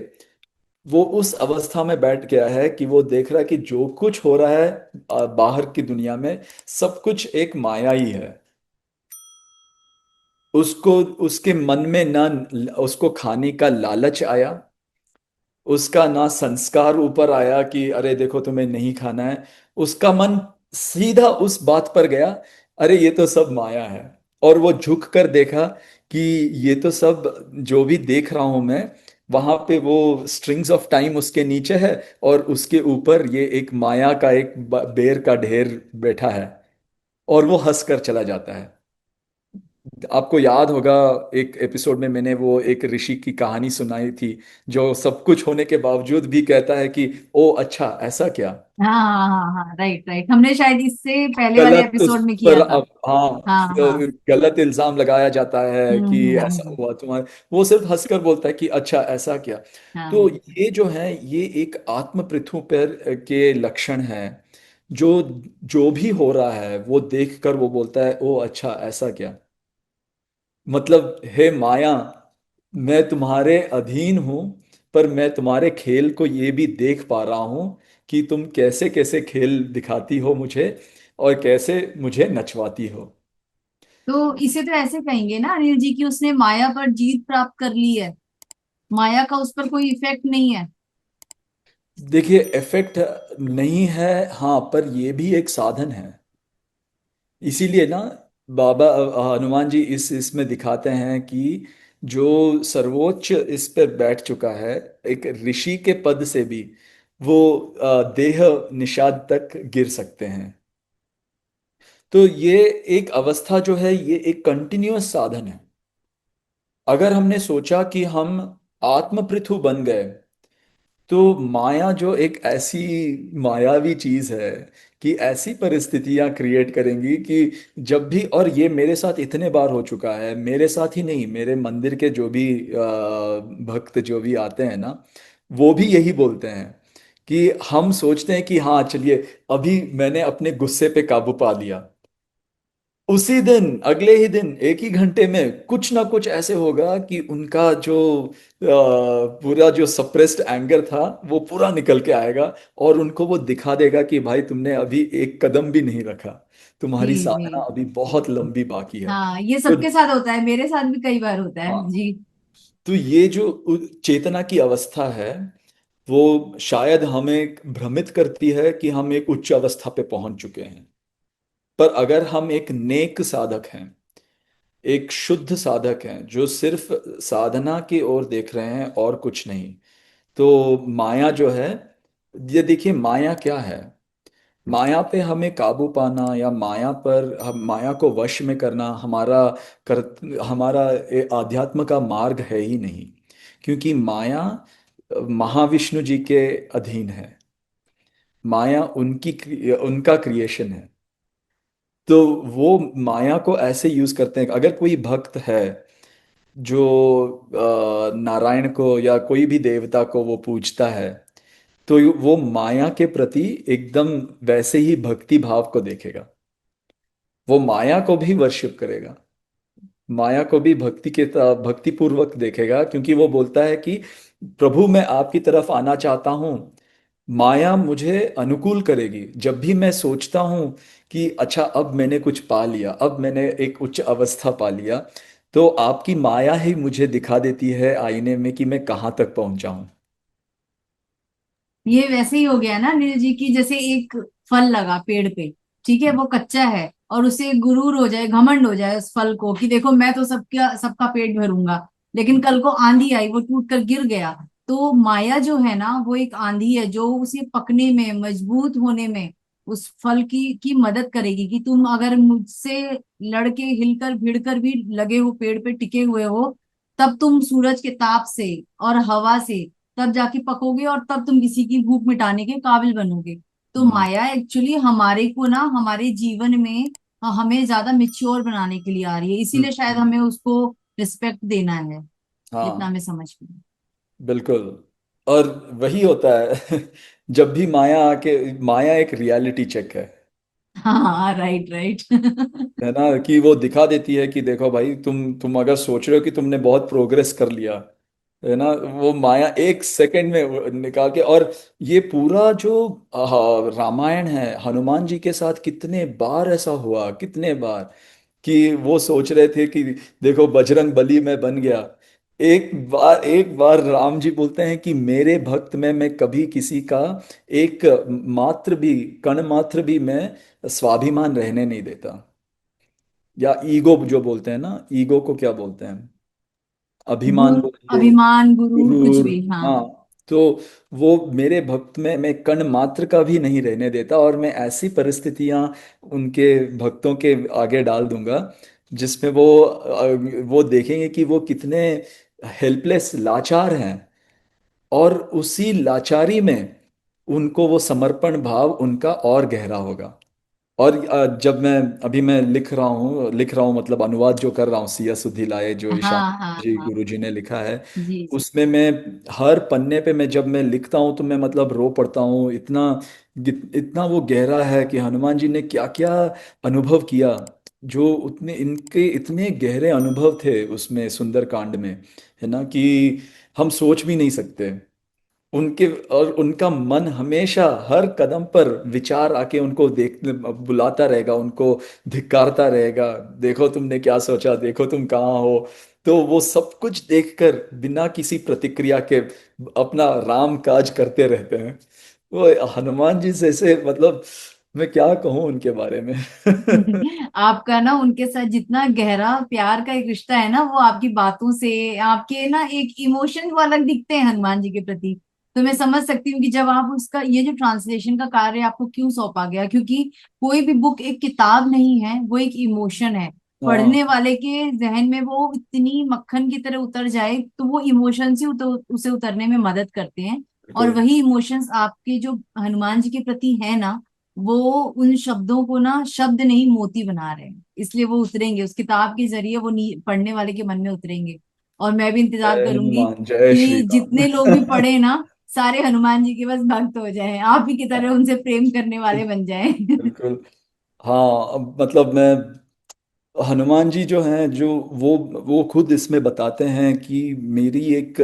वो उस अवस्था में बैठ गया है कि वो देख रहा है कि जो कुछ हो रहा है बाहर की दुनिया में, सब कुछ एक माया ही है। उसको उसके मन में ना उसको खाने का लालच आया, उसका ना संस्कार ऊपर आया कि अरे देखो तुम्हें नहीं खाना है। उसका मन सीधा उस बात पर गया, अरे ये तो सब माया है। और वो झुक कर देखा कि ये तो सब जो भी देख रहा हूं मैं, वहां पे वो स्ट्रिंग्स ऑफ टाइम उसके नीचे है, और उसके ऊपर ये एक माया का एक बेर का ढेर बैठा है। और वो हंस कर चला जाता है। आपको याद होगा, एक एपिसोड में मैंने वो एक ऋषि की कहानी सुनाई थी, जो सब कुछ होने के बावजूद भी कहता है कि ओ अच्छा ऐसा क्या। हाँ हाँ हाँ हाँ, राइट राइट, हमने शायद इससे पहले वाले गलत उस एपिसोड में पर किया था। अब हाँ, हाँ हाँ। गलत इल्जाम लगाया जाता है कि ऐसा हम्म। हुआ तुम्हारे। वो सिर्फ हंसकर बोलता है कि अच्छा ऐसा क्या। तो हाँ। ये जो है ये एक आत्म पृथु पर के लक्षण है। जो जो भी हो रहा है वो देखकर वो बोलता है ओ अच्छा ऐसा क्या। मतलब हे माया, मैं तुम्हारे अधीन हूं, पर मैं तुम्हारे खेल को ये भी देख पा रहा हूं कि तुम कैसे कैसे खेल दिखाती हो मुझे, और कैसे मुझे नचवाती हो। तो इसे तो ऐसे कहेंगे ना अनिल जी की उसने माया पर जीत प्राप्त कर ली है, माया का उस पर कोई इफेक्ट नहीं है। देखिए इफेक्ट नहीं है, हाँ, पर ये भी एक साधन है। इसीलिए ना बाबा हनुमान जी इस इसमें दिखाते हैं कि जो सर्वोच्च इस पर बैठ चुका है, एक ऋषि के पद से भी वो देह निषाद तक गिर सकते हैं। तो ये एक अवस्था जो है ये एक कंटिन्यूअस साधन है। अगर हमने सोचा कि हम आत्मपृथु बन गए, तो माया जो एक ऐसी मायावी चीज है कि ऐसी परिस्थितियां क्रिएट करेंगी कि जब भी, और ये मेरे साथ इतने बार हो चुका है, मेरे साथ ही नहीं, मेरे मंदिर के जो भी भक्त जो भी आते हैं ना, वो भी यही बोलते हैं कि हम सोचते हैं कि हाँ चलिए अभी मैंने अपने गुस्से पे काबू पा लिया, उसी दिन अगले ही दिन एक ही घंटे में कुछ ना कुछ ऐसे होगा कि उनका जो पूरा जो सप्रेस्ड एंगर था वो पूरा निकल के आएगा, और उनको वो दिखा देगा कि भाई तुमने अभी एक कदम भी नहीं रखा, जी तुम्हारी जी। साधना अभी बहुत लंबी बाकी है। हाँ, ये तो सबके साथ होता है, मेरे साथ भी कई बार होता है हाँ, जी। तो ये जो चेतना की अवस्था है वो शायद हमें भ्रमित करती है कि हम एक उच्च अवस्था पे पहुंच चुके हैं। पर अगर हम एक नेक साधक हैं, एक शुद्ध साधक हैं जो सिर्फ साधना की ओर देख रहे हैं और कुछ नहीं, तो माया जो है, ये देखिए माया क्या है। माया पे हमें काबू पाना या माया पर हम माया को वश में करना कर हमारा आध्यात्म का मार्ग है ही नहीं। क्योंकि माया महाविष्णु जी के अधीन है। माया उनका क्रिएशन है। तो वो माया को ऐसे यूज करते हैं, अगर कोई भक्त है जो नारायण को या कोई भी देवता को वो पूजता है, तो वो माया के प्रति एकदम वैसे ही भक्ति भाव को देखेगा, वो माया को भी वर्शिप करेगा, माया को भी भक्ति पूर्वक देखेगा, क्योंकि वो बोलता है कि प्रभु मैं आपकी तरफ आना चाहता हूँ, माया मुझे अनुकूल करेगी जब भी मैं सोचता हूँ कि अच्छा अब मैंने कुछ पा लिया, अब मैंने एक उच्च अवस्था पा लिया, तो आपकी माया ही मुझे दिखा देती है आईने में कि मैं कहाँ तक पहुंचा हूँ। ये वैसे ही हो गया ना नीरज जी की, जैसे एक फल लगा पेड़ पे, ठीक है, वो कच्चा है, और उसे गुरूर हो जाए, घमंड हो जाए उस फल को कि देखो मैं तो सबका सबका पेट भरूंगा, लेकिन कल को आंधी आई, वो टूट कर गिर गया। तो माया जो है ना, वो एक आंधी है जो उसे पकने में, मजबूत होने में, उस फल की मदद करेगी कि तुम अगर मुझसे लड़के हिलकर भिड़कर भी लगे हो, पेड़ पे टिके हुए हो, तब तुम सूरज के ताप से और हवा से तब जाके पकोगे, और तब तुम किसी की भूख मिटाने के काबिल बनोगे। तो हम्म। माया एक्चुअली हमारे को ना, हमारे जीवन में हमें ज्यादा मेच्योर बनाने के लिए आ रही है, इसीलिए शायद हम्म। हमें उसको रिस्पेक्ट देना है, जितना हाँ हमें समझ में। बिल्कुल। और वही होता है जब भी माया आके, माया एक रियलिटी चेक है हाँ, राइट राइट। है ना, कि वो दिखा देती है कि देखो भाई, तुम अगर सोच रहे हो कि तुमने बहुत प्रोग्रेस कर लिया, है ना, वो माया एक सेकंड में निकाल के। और ये पूरा जो रामायण है, हनुमान जी के साथ कितने बार ऐसा हुआ, कितने बार कि वो सोच रहे थे कि देखो बजरंग बली मैं बन गया, एक बार राम जी बोलते हैं कि मेरे भक्त में मैं कभी किसी का एक मात्र भी, कण मात्र भी मैं स्वाभिमान रहने नहीं देता, या ईगो जो बोलते हैं ना, ईगो को क्या बोलते हैं, अभिमान गुरु, बोलिए, अभिमान, गुरूर, कुछ गुरूर। भी, हाँ। हाँ, तो वो मेरे भक्त में मैं कण मात्र का भी नहीं रहने देता, और मैं ऐसी परिस्थितियां उनके भक्तों के आगे डाल दूंगा जिसमें वो देखेंगे कि वो कितने हेल्पलेस, लाचार हैं, और उसी लाचारी में उनको वो समर्पण भाव उनका और गहरा होगा। और जब मैं लिख रहा हूँ मतलब अनुवाद जो कर रहा हूँ सिया सुधी लाए, जो ईशान हाँ हाँ जी हाँ। गुरु जी ने लिखा है, जी जी। उसमें मैं हर पन्ने पे मैं जब मैं लिखता हूँ तो मैं मतलब रो पड़ता हूँ, इतना इतना वो गहरा है कि हनुमान जी ने क्या क्या अनुभव किया, जो उतने इनके इतने गहरे अनुभव थे उसमें सुंदर कांड में, है ना, कि हम सोच भी नहीं सकते उनके। और उनका मन हमेशा हर कदम पर विचार आके उनको देख बुलाता रहेगा, उनको धिक्कारता रहेगा, देखो तुमने क्या सोचा, देखो तुम कहाँ हो। तो वो सब कुछ देखकर बिना किसी प्रतिक्रिया के अपना राम काज करते रहते हैं। वो हनुमान जी जैसे मतलब, मैं क्या कहूँ उनके बारे में आपका ना उनके साथ जितना गहरा प्यार का एक रिश्ता है ना, वो आपकी बातों से, आपके ना एक इमोशन वो अलग दिखते हैं हनुमान जी के प्रति। तो मैं समझ सकती हूँ कि जब आप उसका ये जो ट्रांसलेशन का कार्य आपको क्यों सौंपा गया, क्योंकि कोई भी बुक एक किताब नहीं है, वो एक इमोशन है। हाँ पढ़ने वाले के जहन में वो इतनी मक्खन की तरह उतर जाए, तो वो इमोशन से उसे उतरने में मदद करते हैं। और बिल्कुल। वही इमोशंस आपके जो हनुमान जी के प्रति है ना, वो उन शब्दों को ना शब्द नहीं मोती बना रहे हैं, इसलिए वो उतरेंगे उस किताब के जरिए, वो पढ़ने वाले के मन में उतरेंगे। और मैं भी इंतजार जय करूंगी हनुमान, जय श्री कि राम जितने लोग भी पढ़े ना, सारे हनुमान जी के बस भक्त हो जाएं, आप ही की तरह उनसे प्रेम करने वाले बन जाएं। बिल्कुल। हाँ, अब मतलब मैं, हनुमान जी जो हैं, जो वो खुद इसमें बताते हैं कि मेरी एक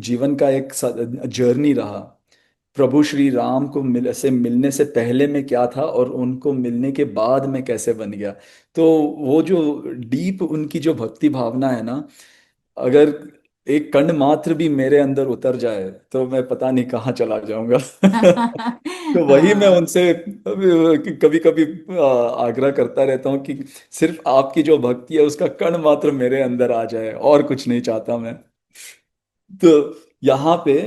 जीवन का एक जर्नी रहा, प्रभु श्री राम को मिलने से पहले मैं क्या था और उनको मिलने के बाद मैं कैसे बन गया। तो वो जो डीप उनकी जो भक्ति भावना है ना, अगर एक कण मात्र भी मेरे अंदर उतर जाए तो मैं पता नहीं कहाँ चला जाऊंगा तो वही मैं हाँ। उनसे कभी कभी आग्रह करता रहता हूँ कि सिर्फ आपकी जो भक्ति है उसका कण मात्र मेरे अंदर आ जाए, और कुछ नहीं चाहता मैं। तो यहाँ पे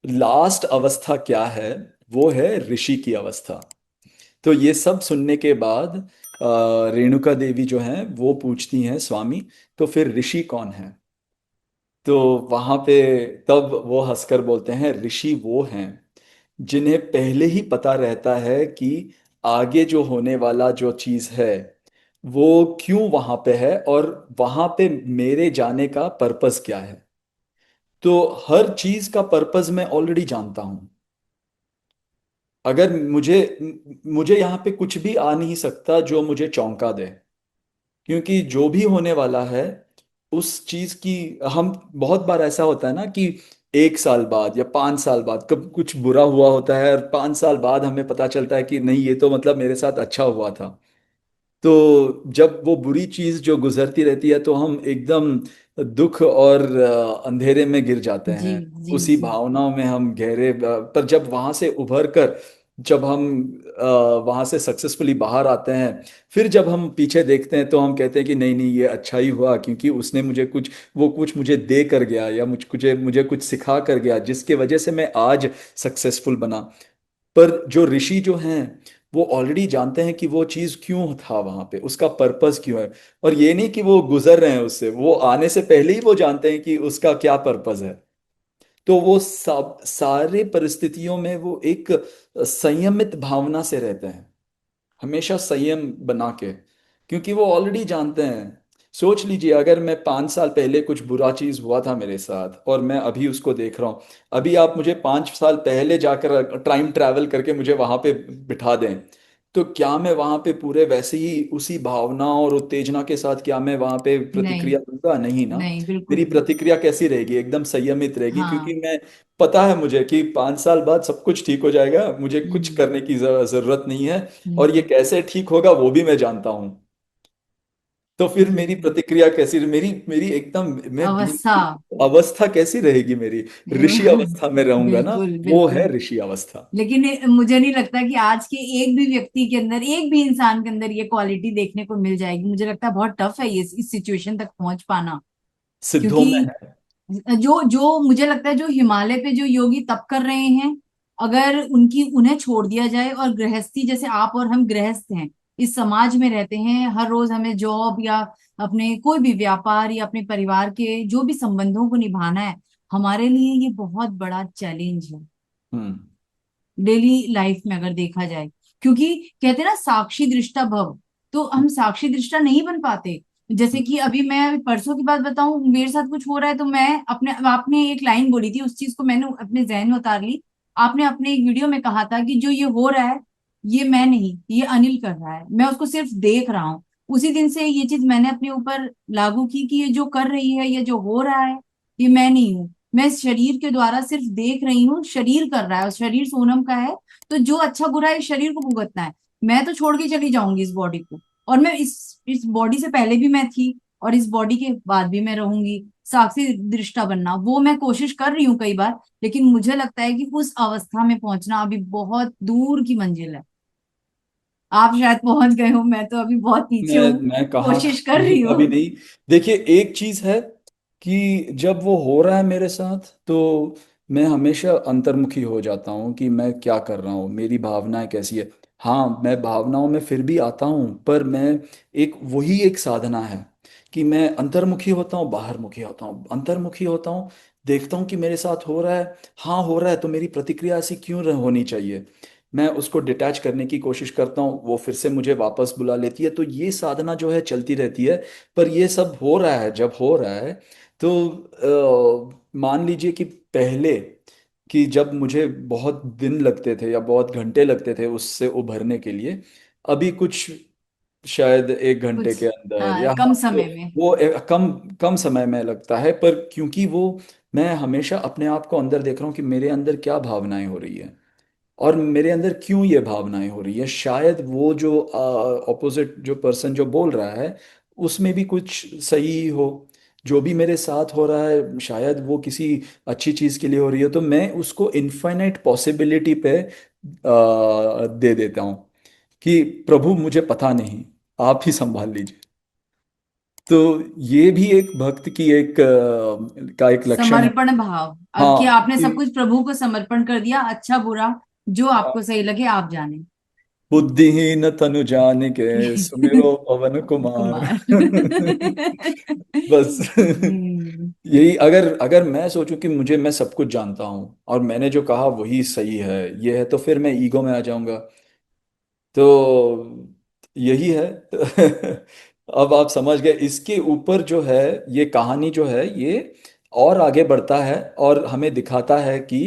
लास्ट अवस्था क्या है, वो है ऋषि की अवस्था। तो ये सब सुनने के बाद रेणुका देवी जो हैं वो पूछती हैं स्वामी, तो फिर ऋषि कौन है। तो वहां पे तब वो हंसकर बोलते हैं, ऋषि वो हैं जिन्हें पहले ही पता रहता है कि आगे जो होने वाला जो चीज है वो क्यों वहां पे है और वहां पे मेरे जाने का पर्पस क्या है। तो हर चीज का पर्पस मैं ऑलरेडी जानता हूं। अगर मुझे मुझे यहाँ पे कुछ भी आ नहीं सकता जो मुझे चौंका दे, क्योंकि जो भी होने वाला है उस चीज की, हम बहुत बार ऐसा होता है ना कि 1 साल बाद या 5 साल बाद कब कुछ बुरा हुआ होता है और 5 साल बाद हमें पता चलता है कि नहीं ये तो मतलब मेरे साथ अच्छा हुआ था। तो जब वो बुरी चीज जो गुजरती रहती है तो हम एकदम दुख और अंधेरे में गिर जाते जी हैं। जी उसी जी। भावनाओं में हम गहरे, पर जब वहां से उभर कर जब हम वहां से सक्सेसफुली बाहर आते हैं, फिर जब हम पीछे देखते हैं तो हम कहते हैं कि नहीं नहीं ये अच्छा ही हुआ, क्योंकि उसने मुझे कुछ, वो कुछ मुझे दे कर गया या मुझे कुछ सिखा कर गया जिसके वजह से मैं आज सक्सेसफुल बना। पर जो ऋषि जो हैं वो ऑलरेडी जानते हैं कि वो चीज क्यों था वहां पे, उसका पर्पस क्यों है। और ये नहीं कि वो गुजर रहे हैं उससे, वो आने से पहले ही वो जानते हैं कि उसका क्या पर्पस है। तो वो सब सारे परिस्थितियों में वो एक संयमित भावना से रहते हैं, हमेशा संयम बना के, क्योंकि वो ऑलरेडी जानते हैं। सोच लीजिए अगर मैं 5 साल पहले कुछ बुरा चीज हुआ था मेरे साथ और मैं अभी उसको देख रहा हूँ, अभी आप मुझे 5 साल पहले जाकर टाइम ट्रैवल करके मुझे वहां पे बिठा दें, तो क्या मैं वहां पे पूरे वैसे ही उसी भावना और उत्तेजना के साथ क्या मैं वहां पे नहीं प्रतिक्रिया दूंगा? नहीं ना। नहीं, बिल्कुल मेरी नहीं। प्रतिक्रिया कैसी रहेगी? एकदम संयमित रहेगी, क्योंकि हाँ। मैं, पता है मुझे कि 5 साल बाद सब कुछ ठीक हो जाएगा, मुझे कुछ हम्म करने की जरूरत नहीं है। और ये हम्म। कैसे ठीक होगा वो भी मैं जानता हूं। तो फिर मेरी हम्म। प्रतिक्रिया कैसी, मेरी मेरी एकदम, मैं अवस्था। बिल्कुल अवस्था कैसी रहेगी मेरी? ऋषि अवस्था में रहूंगा ना। बिल्कुल वो है बिल्कुल। ऋषि अवस्था। लेकिन मुझे नहीं लगता कि आज के एक भी व्यक्ति के अंदर, एक भी इंसान के अंदर ये क्वालिटी देखने को मिल जाएगी। मुझे लगता है बहुत टफ है ये इस सिचुएशन तक पहुंच पाना। सिद्धों क्योंकि में है। जो जो मुझे लगता है जो हिमालय पे जो योगी तप कर रहे हैं, अगर उनकी उन्हें छोड़ दिया जाए और गृहस्थी, जैसे आप और हम गृहस्थ हैं, इस समाज में रहते हैं, हर रोज हमें जॉब या अपने कोई भी व्यापार या अपने परिवार के जो भी संबंधों को निभाना है, हमारे लिए ये बहुत बड़ा चैलेंज है हम्म। डेली लाइफ में अगर देखा जाए। क्योंकि कहते हैं ना साक्षी दृष्टा भव, तो हम साक्षी दृष्टा नहीं बन पाते। जैसे कि अभी मैं परसों की बात बताऊं, मेरे साथ कुछ हो रहा है तो मैं अपने, आपने एक लाइन बोली थी, उस चीज को मैंने अपने जहन में उतार ली। आपने अपने एक वीडियो में कहा था कि जो ये हो रहा है ये मैं नहीं, ये अनिल कर रहा है, मैं उसको सिर्फ देख रहा हूँ। उसी दिन से ये चीज मैंने अपने ऊपर लागू की कि ये जो कर रही है, ये जो हो रहा है, ये मैं नहीं हूँ। मैं इस शरीर के द्वारा सिर्फ देख रही हूँ, शरीर कर रहा है और शरीर सोनम का है। तो जो अच्छा बुरा है इस शरीर को भुगतना है। मैं तो छोड़ के चली जाऊंगी इस बॉडी को, और मैं इस बॉडी से पहले भी मैं थी और इस बॉडी के बाद भी मैं रहूंगी। साक्षी दृष्टा बनना वो मैं कोशिश कर रही हूँ कई बार, लेकिन मुझे लगता है कि उस अवस्था में पहुंचना अभी बहुत दूर की मंजिल है। आप शायद पहुंच गए हो, मैं तो अभी बहुत पीछे हूँ, मैं कहाँ कोशिश कर नहीं, रही अभी हूँ। नहीं। देखिए एक चीज है कि जब वो हो रहा है मेरे साथ तो मैं हमेशा अंतर्मुखी हो जाता हूँ कि मैं क्या कर रहा हूँ, मेरी भावनाएं कैसी है। हाँ मैं भावनाओं में फिर भी आता हूँ, पर मैं एक, वही एक साधना है कि मैं अंतर्मुखी होता हूँ, बाहरमुखी होता हूँ, अंतर्मुखी होता हूँ, देखता हूँ कि मेरे साथ हो रहा है। हाँ हो रहा है तो मेरी प्रतिक्रिया ऐसी क्यों होनी चाहिए, मैं उसको डिटैच करने की कोशिश करता हूँ, वो फिर से मुझे वापस बुला लेती है। तो ये साधना जो है चलती रहती है। पर ये सब हो रहा है, जब हो रहा है तो मान लीजिए कि पहले, कि जब मुझे बहुत दिन लगते थे या बहुत घंटे लगते थे उससे उभरने के लिए, अभी कुछ शायद 1 घंटे कुछ के अंदर हाँ, या कम हाँ, समय में। वो कम कम समय में लगता है। पर क्योंकि वो, मैं हमेशा अपने आप को अंदर देख रहा हूँ कि मेरे अंदर क्या भावनाएं हो रही है और मेरे अंदर क्यों ये भावनाएं हो रही है। शायद वो जो ऑपोजिट जो पर्सन जो बोल रहा है उसमें भी कुछ सही हो, जो भी मेरे साथ हो रहा है शायद वो किसी अच्छी चीज के लिए हो रही है। तो मैं उसको इनफाइनाइट पॉसिबिलिटी पे दे देता हूँ कि प्रभु मुझे पता नहीं, आप ही संभाल लीजिए। तो ये भी एक भक्त की एक का एक लक्षण है। समर्पण भाव, अब कि हाँ आपने कि सब कुछ प्रभु को समर्पण कर दिया, अच्छा बुरा जो आपको सही लगे आप जाने। बुद्धिहीन तनु जान के सुमिरो पवन कुमार। कुमार। बस। यही, अगर अगर मैं सोचूं कि मुझे, मैं सब कुछ जानता हूं और मैंने जो कहा वही सही है, ये है, तो फिर मैं ईगो में आ जाऊंगा। तो यही है। अब आप समझ गए। इसके ऊपर जो है, ये कहानी जो है ये और आगे बढ़ता है और हमें दिखाता है कि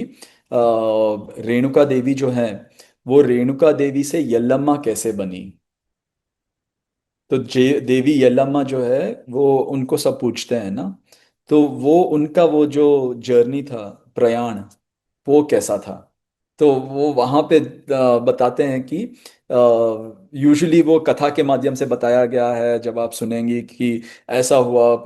रेणुका देवी जो है, वो रेणुका देवी से यल्लम्मा कैसे बनी। तो देवी यल्लम्मा जो है, वो उनको सब पूछते हैं ना, तो वो उनका वो जो जर्नी था, प्रयाण, वो कैसा था। तो वो वहां पे बताते हैं कि यूजुअली वो कथा के माध्यम से बताया गया है। जब आप सुनेंगी कि ऐसा हुआ,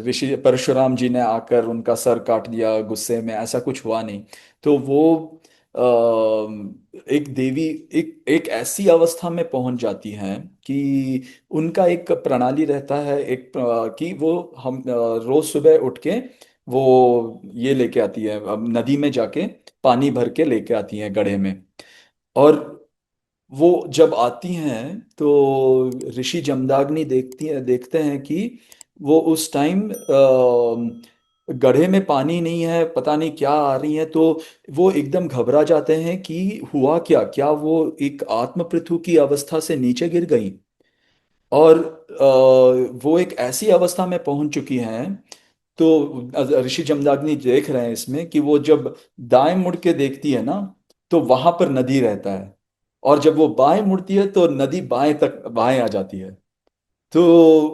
ऋषि परशुराम जी ने आकर उनका सर काट दिया गुस्से में, ऐसा कुछ हुआ नहीं। तो वो एक देवी एक एक ऐसी अवस्था में पहुंच जाती हैं कि उनका एक प्रणाली रहता है, कि वो हम रोज सुबह उठ के वो ये लेके आती है, अब नदी में जाके पानी भर के लेके आती हैं गड्ढे में। और वो जब आती हैं तो ऋषि जमदाग्नि देखते हैं कि वो उस टाइम गड्ढे में पानी नहीं है, पता नहीं क्या आ रही है। तो वो एकदम घबरा जाते हैं कि हुआ क्या, क्या वो एक आत्म पृथु की अवस्था से नीचे गिर गई। और वो एक ऐसी अवस्था में पहुंच चुकी हैं। तो ऋषि जमदग्नि देख रहे हैं इसमें कि वो जब दाएं मुड़ के देखती है ना, तो वहां पर नदी रहता है। और जब वो बाएं मुड़ती है तो नदी बाएं आ जाती है। तो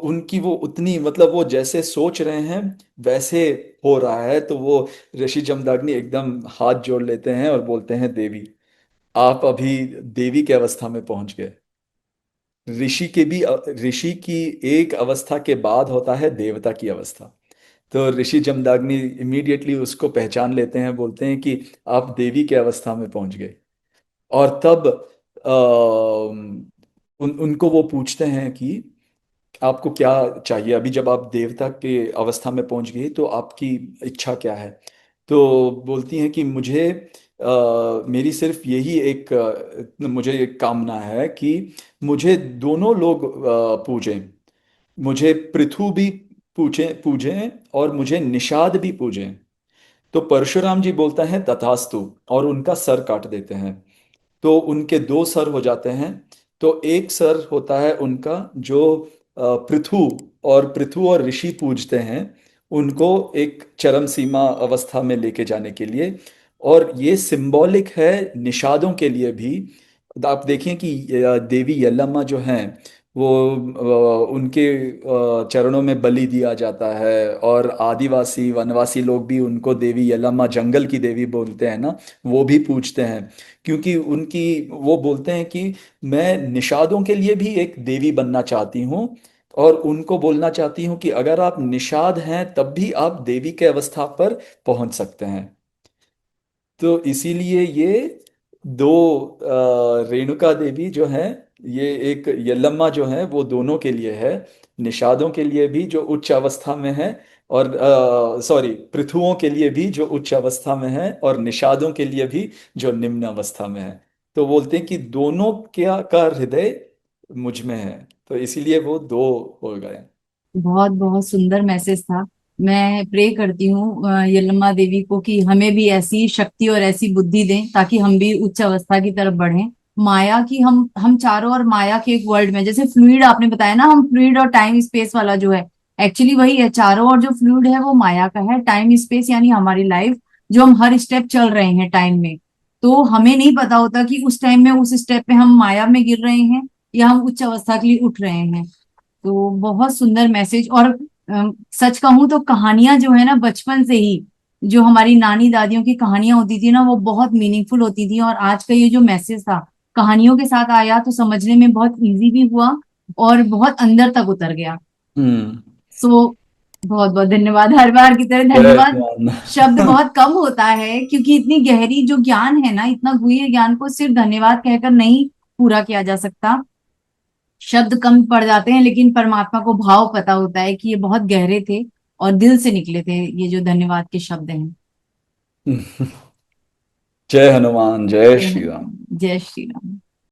उनकी वो उतनी, मतलब वो जैसे सोच रहे हैं वैसे हो रहा है। तो वो ऋषि जमदग्नि एकदम हाथ जोड़ लेते हैं और बोलते हैं, देवी, आप अभी देवी की अवस्था में पहुंच गए। ऋषि की एक अवस्था के बाद होता है देवता की अवस्था। तो ऋषि जमदग्नि इमीडिएटली उसको पहचान लेते हैं, बोलते हैं कि आप देवी के अवस्था में पहुंच गए। और तब उनको वो पूछते हैं कि आपको क्या चाहिए, अभी जब आप देवता के अवस्था में पहुंच गई तो आपकी इच्छा क्या है। तो बोलती हैं कि मेरी सिर्फ यही मुझे एक कामना है कि मुझे दोनों लोग पूजें। मुझे पृथु भी पूजें पूजें और मुझे निषाद भी पूजें। तो परशुराम जी बोलता है तथास्तु, और उनका सर काट देते हैं। तो उनके दो सर हो जाते हैं। तो एक सर होता है उनका जो पृथु और ऋषि पूजते हैं उनको एक चरम सीमा अवस्था में लेके जाने के लिए। और ये सिंबॉलिक है निषादों के लिए भी। आप देखिए कि देवी यल्लम्मा जो हैं, वो उनके चरणों में बलि दिया जाता है। और आदिवासी वनवासी लोग भी उनको देवी यल्लम्मा, जंगल की देवी बोलते हैं ना, वो भी पूजते हैं। क्योंकि उनकी, वो बोलते हैं कि मैं निषादों के लिए भी एक देवी बनना चाहती हूँ। और उनको बोलना चाहती हूँ कि अगर आप निषाद हैं तब भी आप देवी के अवस्था पर पहुंच सकते हैं। तो इसीलिए ये दो रेणुका देवी जो है, ये एक यल्लम्मा जो है, वो दोनों के लिए है। निषादों के लिए भी जो उच्च अवस्था में है, और सॉरी, पृथुओं के लिए भी जो उच्च अवस्था में है, और निषादों के लिए भी जो निम्न अवस्था में है। तो बोलते हैं कि दोनों क्या का हृदय मुझ में है। तो इसीलिए वो दो हो गए। बहुत बहुत सुंदर मैसेज था। मैं प्रे करती हूँ यल्लम्मा देवी को कि हमें भी ऐसी शक्ति और ऐसी बुद्धि दें ताकि हम भी उच्च अवस्था की तरफ बढ़ें। माया की, हम चारों और माया के एक वर्ल्ड में, जैसे फ्लूइड आपने बताया ना, हम फ्लूइड और टाइम स्पेस वाला जो है, एक्चुअली वही है। चारों और जो फ्लूइड है वो माया का है। टाइम स्पेस यानी हमारी लाइफ, जो हम हर स्टेप चल रहे हैं टाइम में। तो हमें नहीं पता होता कि उस टाइम में उस स्टेप पे हम माया में गिर रहे हैं या हम उच्च अवस्था के लिए उठ रहे हैं। तो बहुत सुंदर मैसेज। और सच कहूं तो कहानियां जो है ना, बचपन से ही जो हमारी नानी दादियों की कहानियां होती थी ना, वो बहुत मीनिंगफुल होती थी। और आज का ये जो मैसेज था कहानियों के साथ आया तो समझने में बहुत इजी भी हुआ और बहुत अंदर तक उतर गया। हम्म। सो बहुत बहुत धन्यवाद, हर बार की तरह जय धन्यवाद। शब्द हनुमान। बहुत कम होता है क्योंकि इतनी गहरी जो ज्ञान है ना, इतना गूढ़ ज्ञान को सिर्फ धन्यवाद कहकर नहीं पूरा किया जा सकता। शब्द कम पड़ जाते हैं लेकिन परमात्मा को भाव पता होता है कि ये बहुत गहरे थे और दिल से निकले थे, ये जो धन्यवाद के शब्द हैं। जय हनुमान, जय जय श्री राम। हनुमान, जय श्री राम।